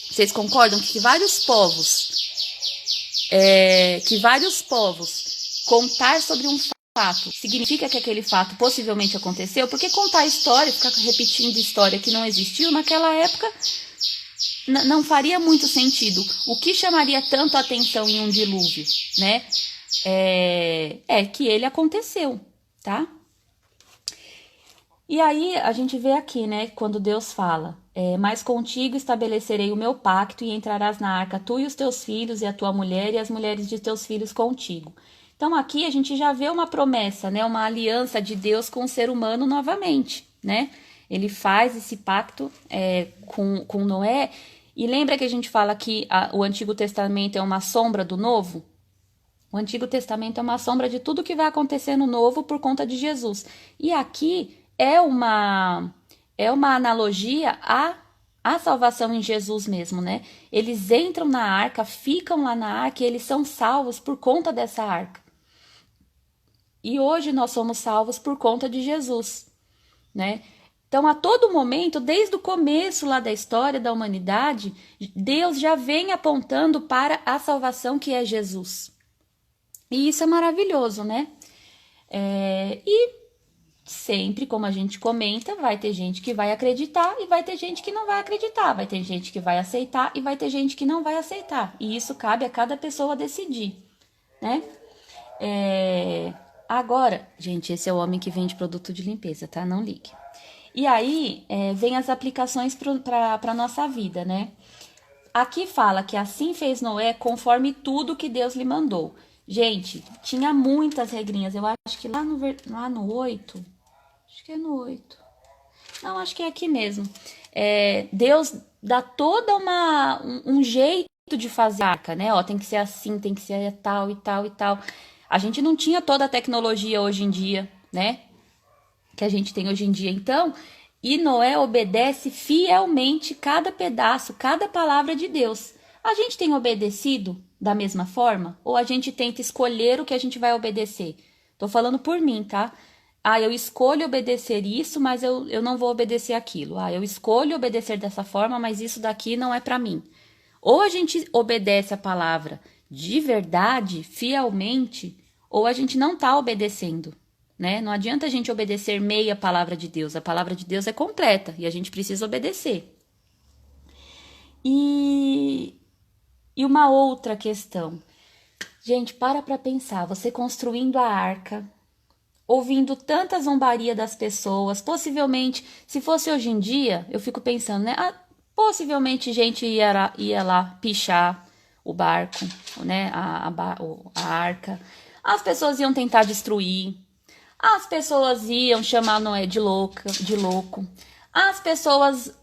Vocês concordam que vários povos contar sobre um fato significa que aquele fato possivelmente aconteceu? Porque contar história, ficar repetindo história que não existiu naquela época, não faria muito sentido. O que chamaria tanto a atenção em um dilúvio, né? Que ele aconteceu, tá? E aí a gente vê aqui, né, quando Deus fala, mas contigo estabelecerei o meu pacto e entrarás na arca tu e os teus filhos e a tua mulher e as mulheres de teus filhos contigo. Então aqui a gente já vê uma promessa, né, uma aliança de Deus com o ser humano novamente, né? Ele faz esse pacto com Noé. E lembra que a gente fala que o Antigo Testamento é uma sombra do Novo? O Antigo Testamento é uma sombra de tudo que vai acontecer no Novo por conta de Jesus. E aqui é uma analogia à salvação em Jesus mesmo, né? Eles entram na arca, ficam lá na arca e eles são salvos por conta dessa arca. E hoje nós somos salvos por conta de Jesus, né? Então, a todo momento, desde o começo lá da história da humanidade, Deus já vem apontando para a salvação que é Jesus. E isso é maravilhoso, né? E sempre, como a gente comenta, vai ter gente que vai acreditar e vai ter gente que não vai acreditar. Vai ter gente que vai aceitar e vai ter gente que não vai aceitar. E isso cabe a cada pessoa decidir, né? Agora, gente, esse é o homem que vende produto de limpeza, tá? Não ligue. E aí, vem as aplicações para a nossa vida, né? Aqui fala que assim fez Noé conforme tudo que Deus lhe mandou. Gente, tinha muitas regrinhas. Eu acho que lá no 8... Acho que é no 8. Não, acho que é aqui mesmo. Deus dá toda um jeito de fazer a arca, né? Tem que ser assim, tem que ser tal e tal e tal. A gente não tinha toda a tecnologia hoje em dia, né? Que a gente tem hoje em dia. Então, e Noé obedece fielmente cada pedaço, cada palavra de Deus. A gente tem obedecido da mesma forma? Ou a gente tenta escolher o que a gente vai obedecer? Tô falando por mim, tá? Eu escolho obedecer isso, mas eu não vou obedecer aquilo. Eu escolho obedecer dessa forma, mas isso daqui não é para mim. Ou a gente obedece a palavra de verdade, fielmente, ou a gente não tá obedecendo, né? Não adianta a gente obedecer meia palavra de Deus. A palavra de Deus é completa e a gente precisa obedecer. E, e uma outra questão. Gente, para pensar, você construindo a arca, ouvindo tanta zombaria das pessoas, possivelmente, se fosse hoje em dia, eu fico pensando, né? Possivelmente gente ia lá pichar o barco, né? A arca. As pessoas iam tentar destruir. As pessoas iam chamar Noé de louca, de louco. As pessoas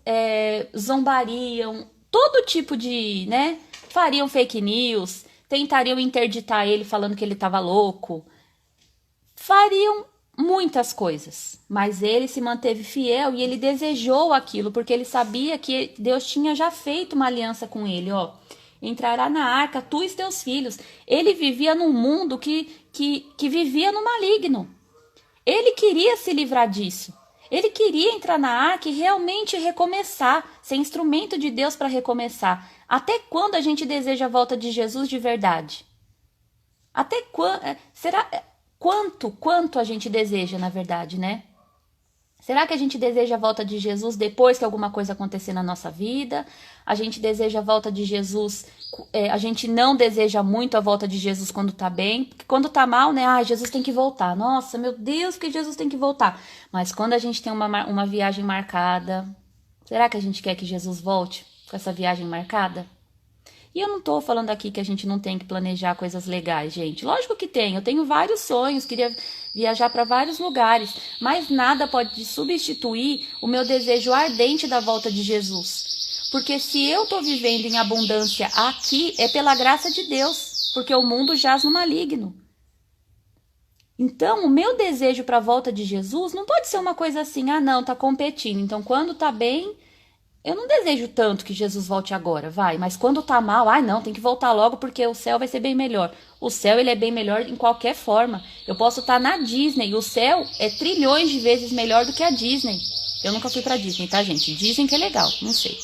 zombariam, todo tipo de, né? Fariam fake news, tentariam interditar ele falando que ele estava louco. Fariam muitas coisas, mas ele se manteve fiel e ele desejou aquilo, porque ele sabia que Deus tinha já feito uma aliança com ele, ó. Entrará na arca tu e teus filhos. Ele vivia num mundo que vivia no maligno. Ele queria se livrar disso. Ele queria entrar na arca e realmente recomeçar, ser instrumento de Deus para recomeçar. Até quando a gente deseja a volta de Jesus de verdade? Até quando? Será quanto a gente deseja, na verdade, né? Será que a gente deseja a volta de Jesus depois que alguma coisa acontecer na nossa vida? A gente deseja a volta de Jesus, a gente não deseja muito a volta de Jesus quando tá bem, porque quando tá mal, né? Ah, Jesus tem que voltar. Nossa, meu Deus, que Jesus tem que voltar. Mas quando a gente tem uma viagem marcada, será que a gente quer que Jesus volte com essa viagem marcada? E eu não tô falando aqui que a gente não tem que planejar coisas legais, gente. Lógico que tem. Eu tenho vários sonhos, queria viajar para vários lugares, mas nada pode substituir o meu desejo ardente da volta de Jesus. Porque se eu tô vivendo em abundância aqui, é pela graça de Deus, porque o mundo jaz no maligno. Então, o meu desejo para a volta de Jesus não pode ser uma coisa assim, ah, não, tá competindo. Então, quando tá bem, eu não desejo tanto que Jesus volte agora, vai, mas quando tá mal, ai não, tem que voltar logo porque o céu vai ser bem melhor. O céu, ele é bem melhor em qualquer forma. Eu posso estar na Disney, o céu é trilhões de vezes melhor do que a Disney. Eu nunca fui pra Disney, tá, gente? Dizem que é legal, não sei.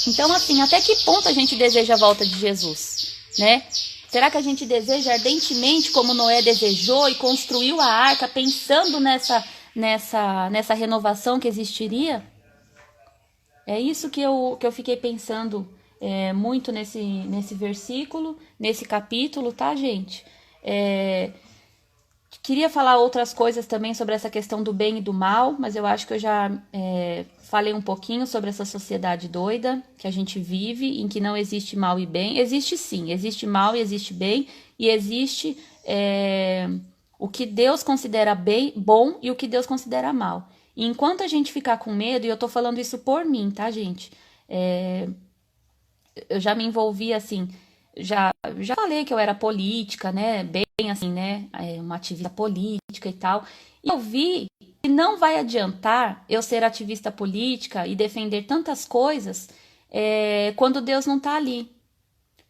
Então, assim, até que ponto a gente deseja a volta de Jesus, né? Será que a gente deseja ardentemente como Noé desejou e construiu a arca pensando nessa renovação que existiria? É isso que eu fiquei pensando muito nesse versículo, nesse capítulo, tá, gente? Queria falar outras coisas também sobre essa questão do bem e do mal, mas eu acho que eu já falei um pouquinho sobre essa sociedade doida que a gente vive, em que não existe mal e bem. Existe sim, existe mal e existe bem, e existe o que Deus considera bem, bom e o que Deus considera mal. E enquanto a gente ficar com medo, e eu tô falando isso por mim, tá, gente? Eu já me envolvi assim, já falei que eu era política, né? Bem assim, né? Uma ativista política e tal. E eu vi que não vai adiantar eu ser ativista política e defender tantas coisas quando Deus não tá ali.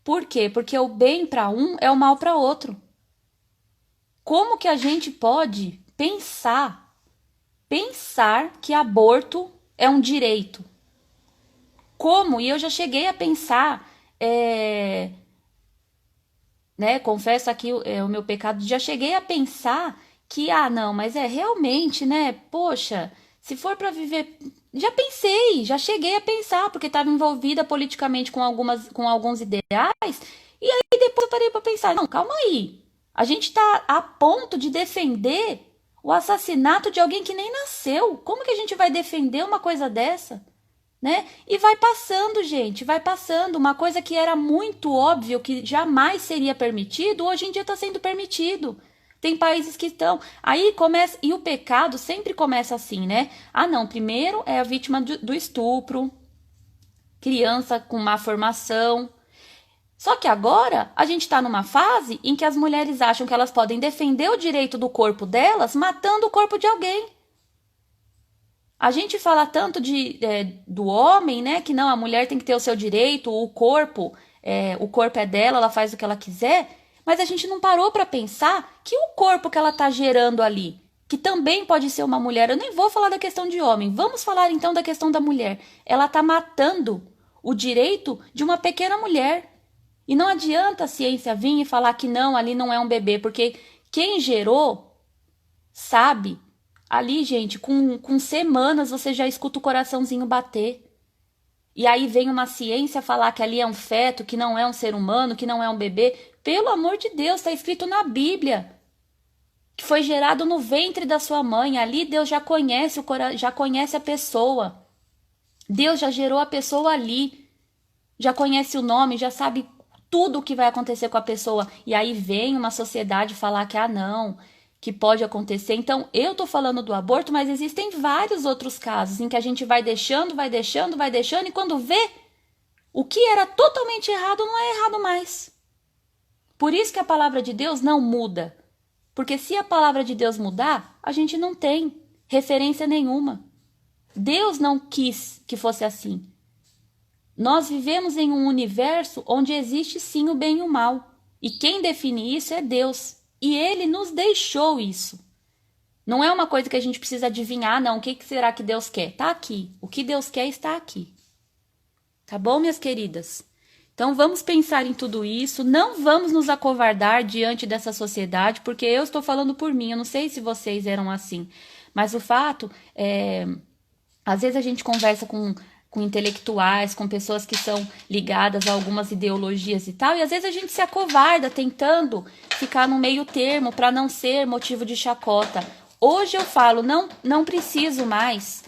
Por quê? Porque o bem para um é o mal para outro. Como que a gente pode pensar que aborto é um direito? Como? E eu já cheguei a pensar, né? Confesso aqui o meu pecado, já cheguei a pensar que, não, mas realmente, né? Poxa, se for para viver. Já pensei, já cheguei a pensar, porque estava envolvida politicamente com alguns ideais, e aí depois eu parei para pensar, não, calma aí. A gente está a ponto de defender o assassinato de alguém que nem nasceu. Como que a gente vai defender uma coisa dessa? Né? E vai passando, gente, vai passando. Uma coisa que era muito óbvio que jamais seria permitido, hoje em dia está sendo permitido. Tem países que estão. Aí começa. E o pecado sempre começa assim, né? Ah, não. Primeiro é a vítima do estupro, criança com má formação. Só que agora a gente está numa fase em que as mulheres acham que elas podem defender o direito do corpo delas matando o corpo de alguém. A gente fala tanto do homem, né? Que não, a mulher tem que ter o seu direito, o corpo é dela, ela faz o que ela quiser. Mas a gente não parou para pensar que o corpo que ela tá gerando ali, que também pode ser uma mulher, eu nem vou falar da questão de homem, vamos falar então da questão da mulher. Ela tá matando o direito de uma pequena mulher. E não adianta a ciência vir e falar que não, ali não é um bebê, porque quem gerou sabe. Ali, gente, com semanas você já escuta o coraçãozinho bater. E aí vem uma ciência falar que ali é um feto, que não é um ser humano, que não é um bebê. Pelo amor de Deus, está escrito na Bíblia que foi gerado no ventre da sua mãe. Ali Deus já conhece já conhece a pessoa. Deus já gerou a pessoa ali, já conhece o nome, já sabe tudo o que vai acontecer com a pessoa. E aí vem uma sociedade falar que não, que pode acontecer. Então, eu tô falando do aborto, mas existem vários outros casos em que a gente vai deixando, e quando vê, o que era totalmente errado não é errado mais. Por isso que a palavra de Deus não muda. Porque se a palavra de Deus mudar, a gente não tem referência nenhuma. Deus não quis que fosse assim. Nós vivemos em um universo onde existe sim o bem e o mal. E quem define isso é Deus. E Ele nos deixou isso. Não é uma coisa que a gente precisa adivinhar, não. O que será que Deus quer? Está aqui. O que Deus quer está aqui. Tá bom, minhas queridas? Então vamos pensar em tudo isso. Não vamos nos acovardar diante dessa sociedade, porque eu estou falando por mim. Eu não sei se vocês eram assim. Mas o fato é... Às vezes a gente conversa com intelectuais, com pessoas que são ligadas a algumas ideologias e tal, e às vezes a gente se acovarda tentando ficar no meio termo para não ser motivo de chacota. Hoje eu falo, não preciso mais,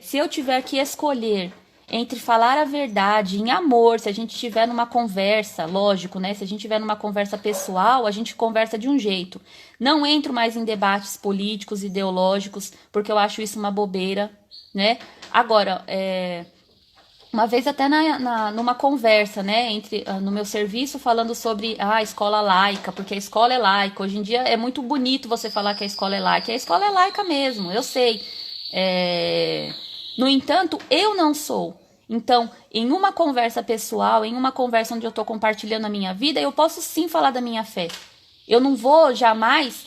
se eu tiver que escolher entre falar a verdade em amor, se a gente estiver numa conversa, lógico, né? Se a gente estiver numa conversa pessoal, a gente conversa de um jeito. Não entro mais em debates políticos, ideológicos, porque eu acho isso uma bobeira, né? Agora, uma vez até numa conversa, né, no meu serviço, falando sobre a escola laica, porque a escola é laica. Hoje em dia é muito bonito você falar que a escola é laica. A escola é laica mesmo, eu sei. No entanto, eu não sou. Então, em uma conversa pessoal, em uma conversa onde eu estou compartilhando a minha vida, eu posso sim falar da minha fé. Eu não vou jamais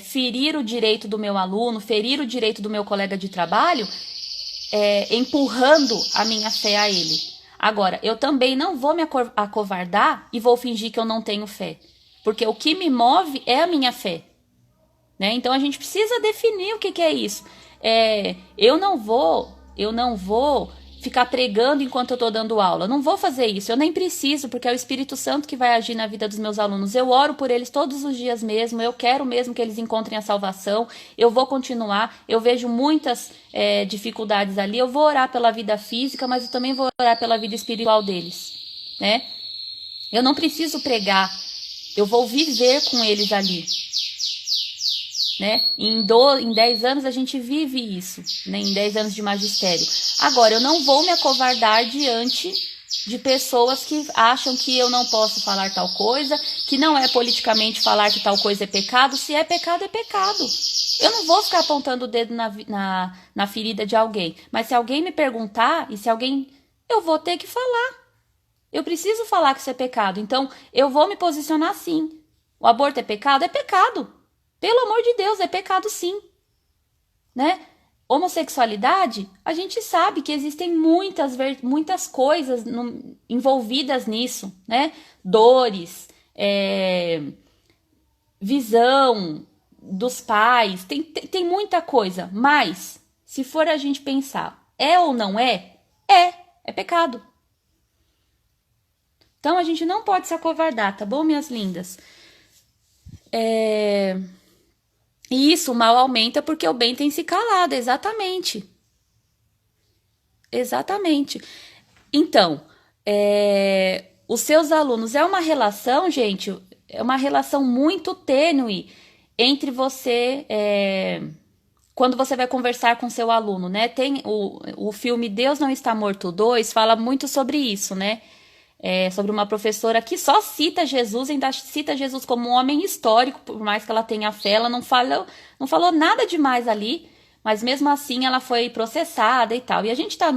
ferir o direito do meu aluno, ferir o direito do meu colega de trabalho, empurrando a minha fé a ele. Agora, eu também não vou me acovardar e vou fingir que eu não tenho fé. Porque o que me move é a minha fé. Né? Então, a gente precisa definir o que é isso. Eu não vou ficar pregando enquanto eu estou dando aula. Eu não vou fazer isso. Eu nem preciso, porque é o Espírito Santo que vai agir na vida dos meus alunos. Eu oro por eles todos os dias mesmo. Eu quero mesmo que eles encontrem a salvação. Eu vou continuar. Eu vejo muitas dificuldades ali. Eu vou orar pela vida física, mas eu também vou orar pela vida espiritual deles. Né? Eu não preciso pregar. Eu vou viver com eles ali. Né? Em 10 anos a gente vive isso, né? Em 10 anos de magistério. Agora, eu não vou me acovardar diante de pessoas que acham que eu não posso falar tal coisa, que não é politicamente falar que tal coisa é pecado. Se é pecado, é pecado. Eu não vou ficar apontando o dedo na ferida de alguém. Mas se alguém me perguntar, eu vou ter que falar. Eu preciso falar que isso é pecado. Então, eu vou me posicionar sim. O aborto é pecado? É pecado. Pelo amor de Deus, é pecado sim, né? Homossexualidade, a gente sabe que existem muitas coisas envolvidas nisso, né? Dores, visão dos pais, tem muita coisa. Mas, se for a gente pensar, é ou não é? É pecado. Então, a gente não pode se acovardar, tá bom, minhas lindas? E isso, o mal aumenta porque o bem tem se calado, exatamente. Exatamente. Então, os seus alunos, é uma relação, gente, é uma relação muito tênue entre você, quando você vai conversar com seu aluno, né? Tem o filme Deus Não Está Morto 2, fala muito sobre isso, né? Sobre uma professora que só cita Jesus, ainda cita Jesus como um homem histórico, por mais que ela tenha fé, ela não falou nada demais ali, mas mesmo assim ela foi processada e tal. E a gente tá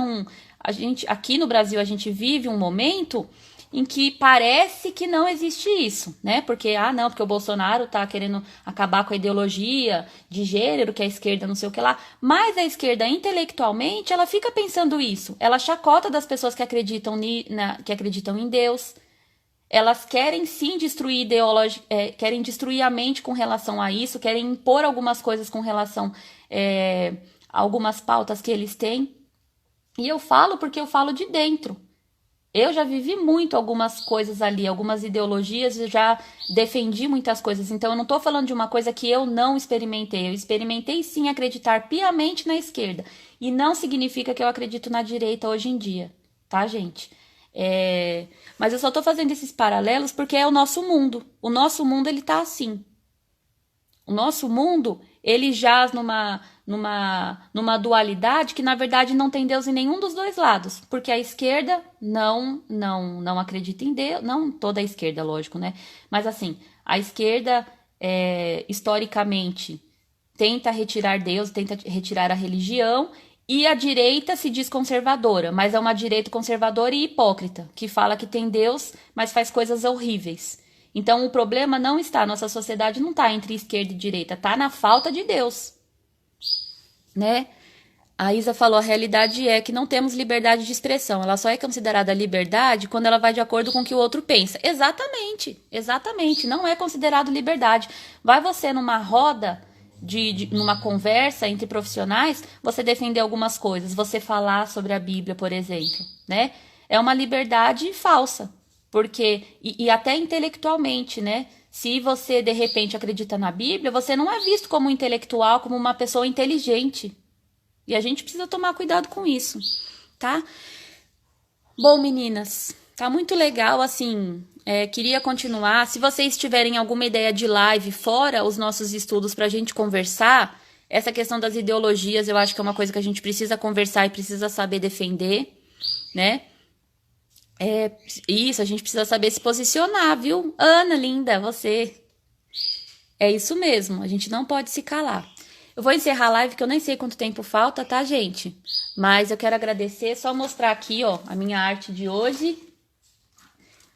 aqui no Brasil a gente vive um momento em que parece que não existe isso, né? Porque o Bolsonaro tá querendo acabar com a ideologia de gênero, que a esquerda não sei o que lá, mas a esquerda intelectualmente, ela fica pensando isso, ela chacota das pessoas que acreditam em Deus, elas querem sim destruir querem destruir a mente com relação a isso, querem impor algumas coisas com relação a algumas pautas que eles têm. E eu falo porque eu falo de dentro. Eu já vivi muito algumas coisas ali, algumas ideologias, eu já defendi muitas coisas. Então, eu não estou falando de uma coisa que eu não experimentei. Eu experimentei sim acreditar piamente na esquerda. E não significa que eu acredito na direita hoje em dia, tá, gente? Mas eu só estou fazendo esses paralelos porque é o nosso mundo. O nosso mundo, ele tá assim. O nosso mundo, ele jaz numa dualidade que, na verdade, não tem Deus em nenhum dos dois lados. Porque a esquerda não acredita em Deus. Não toda a esquerda, lógico, né? Mas, assim, a esquerda, historicamente, tenta retirar Deus, tenta retirar a religião. E a direita se diz conservadora, mas é uma direita conservadora e hipócrita, que fala que tem Deus, mas faz coisas horríveis. Então o problema não está, nossa sociedade não está entre esquerda e direita, está na falta de Deus, né? A Isa falou, a realidade é que não temos liberdade de expressão, ela só é considerada liberdade quando ela vai de acordo com o que o outro pensa. Exatamente, exatamente, não é considerado liberdade. Vai você numa roda, numa conversa entre profissionais, você defender algumas coisas, você falar sobre a Bíblia, por exemplo, né? É uma liberdade falsa, porque, e até intelectualmente, né? Se você, de repente, acredita na Bíblia, você não é visto como um intelectual, como uma pessoa inteligente. E a gente precisa tomar cuidado com isso, tá? Bom, meninas, tá muito legal, assim, queria continuar. Se vocês tiverem alguma ideia de live fora os nossos estudos pra gente conversar, essa questão das ideologias eu acho que é uma coisa que a gente precisa conversar e precisa saber defender, né? Isso, a gente precisa saber se posicionar, viu? Ana, linda, você. É isso mesmo, a gente não pode se calar. Eu vou encerrar a live que eu nem sei quanto tempo falta, tá, gente? Mas eu quero agradecer, só mostrar aqui, ó, a minha arte de hoje.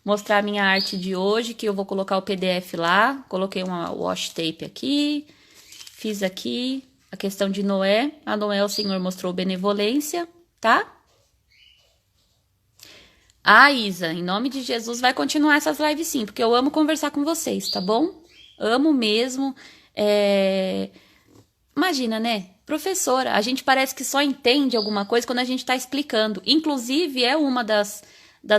Mostrar a minha arte de hoje, que eu vou colocar o PDF lá. Coloquei uma washi tape aqui. Fiz aqui a questão de Noé. A Noé o Senhor mostrou benevolência, tá? Ah, Isa, em nome de Jesus, vai continuar essas lives sim, porque eu amo conversar com vocês, tá bom? Amo mesmo. Imagina, né? Professora, a gente parece que só entende alguma coisa quando a gente está explicando. Inclusive, é uma das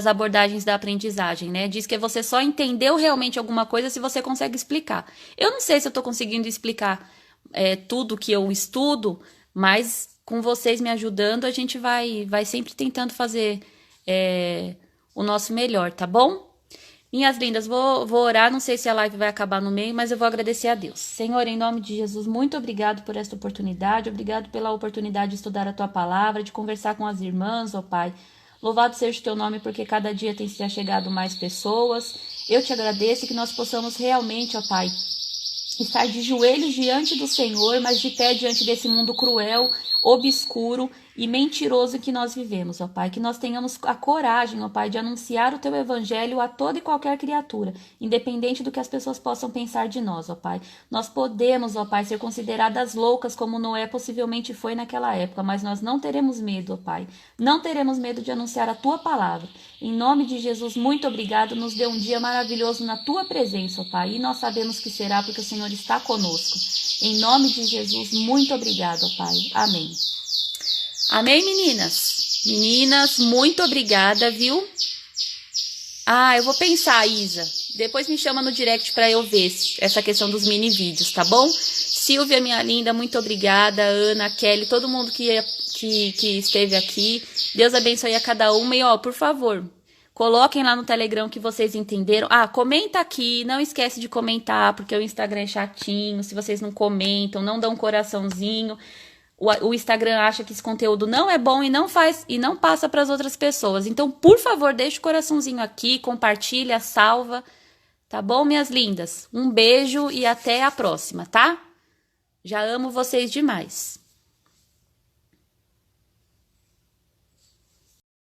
abordagens da aprendizagem, né? Diz que você só entendeu realmente alguma coisa se você consegue explicar. Eu não sei se eu estou conseguindo explicar tudo que eu estudo, mas com vocês me ajudando, a gente vai sempre tentando fazer o nosso melhor, tá bom? Minhas lindas, vou orar, não sei se a live vai acabar no meio, mas eu vou agradecer a Deus. Senhor, em nome de Jesus, muito obrigado por esta oportunidade, obrigado pela oportunidade de estudar a Tua Palavra, de conversar com as irmãs, ó Pai. Louvado seja o Teu nome, porque cada dia tem se achegado mais pessoas. Eu te agradeço e que nós possamos realmente, ó Pai, estar de joelhos diante do Senhor, mas de pé diante desse mundo cruel, obscuro e mentiroso que nós vivemos, ó Pai. Que nós tenhamos a coragem, ó Pai, de anunciar o Teu Evangelho a toda e qualquer criatura, independente do que as pessoas possam pensar de nós, ó Pai. Nós podemos, ó Pai, ser consideradas loucas como Noé possivelmente foi naquela época, mas nós não teremos medo, ó Pai. Não teremos medo de anunciar a Tua Palavra. Em nome de Jesus, muito obrigado. Nos dê um dia maravilhoso na Tua presença, ó Pai. E nós sabemos que será porque o Senhor está conosco. Em nome de Jesus, muito obrigado, ó Pai. Amém. Amém, meninas? Meninas, muito obrigada, viu? Ah, eu vou pensar, Isa. Depois me chama no direct para eu ver essa questão dos mini vídeos, tá bom? Silvia, minha linda, muito obrigada. Ana, Kelly, todo mundo que esteve aqui. Deus abençoe a cada uma. E, ó, por favor, coloquem lá no Telegram que vocês entenderam. Ah, comenta aqui. Não esquece de comentar, porque o Instagram é chatinho. Se vocês não comentam, não dão um coraçãozinho, o Instagram acha que esse conteúdo não é bom e não passa para as outras pessoas. Então, por favor, deixa o coraçãozinho aqui, compartilha, salva, tá bom, minhas lindas? Um beijo e até a próxima, tá? Já amo vocês demais.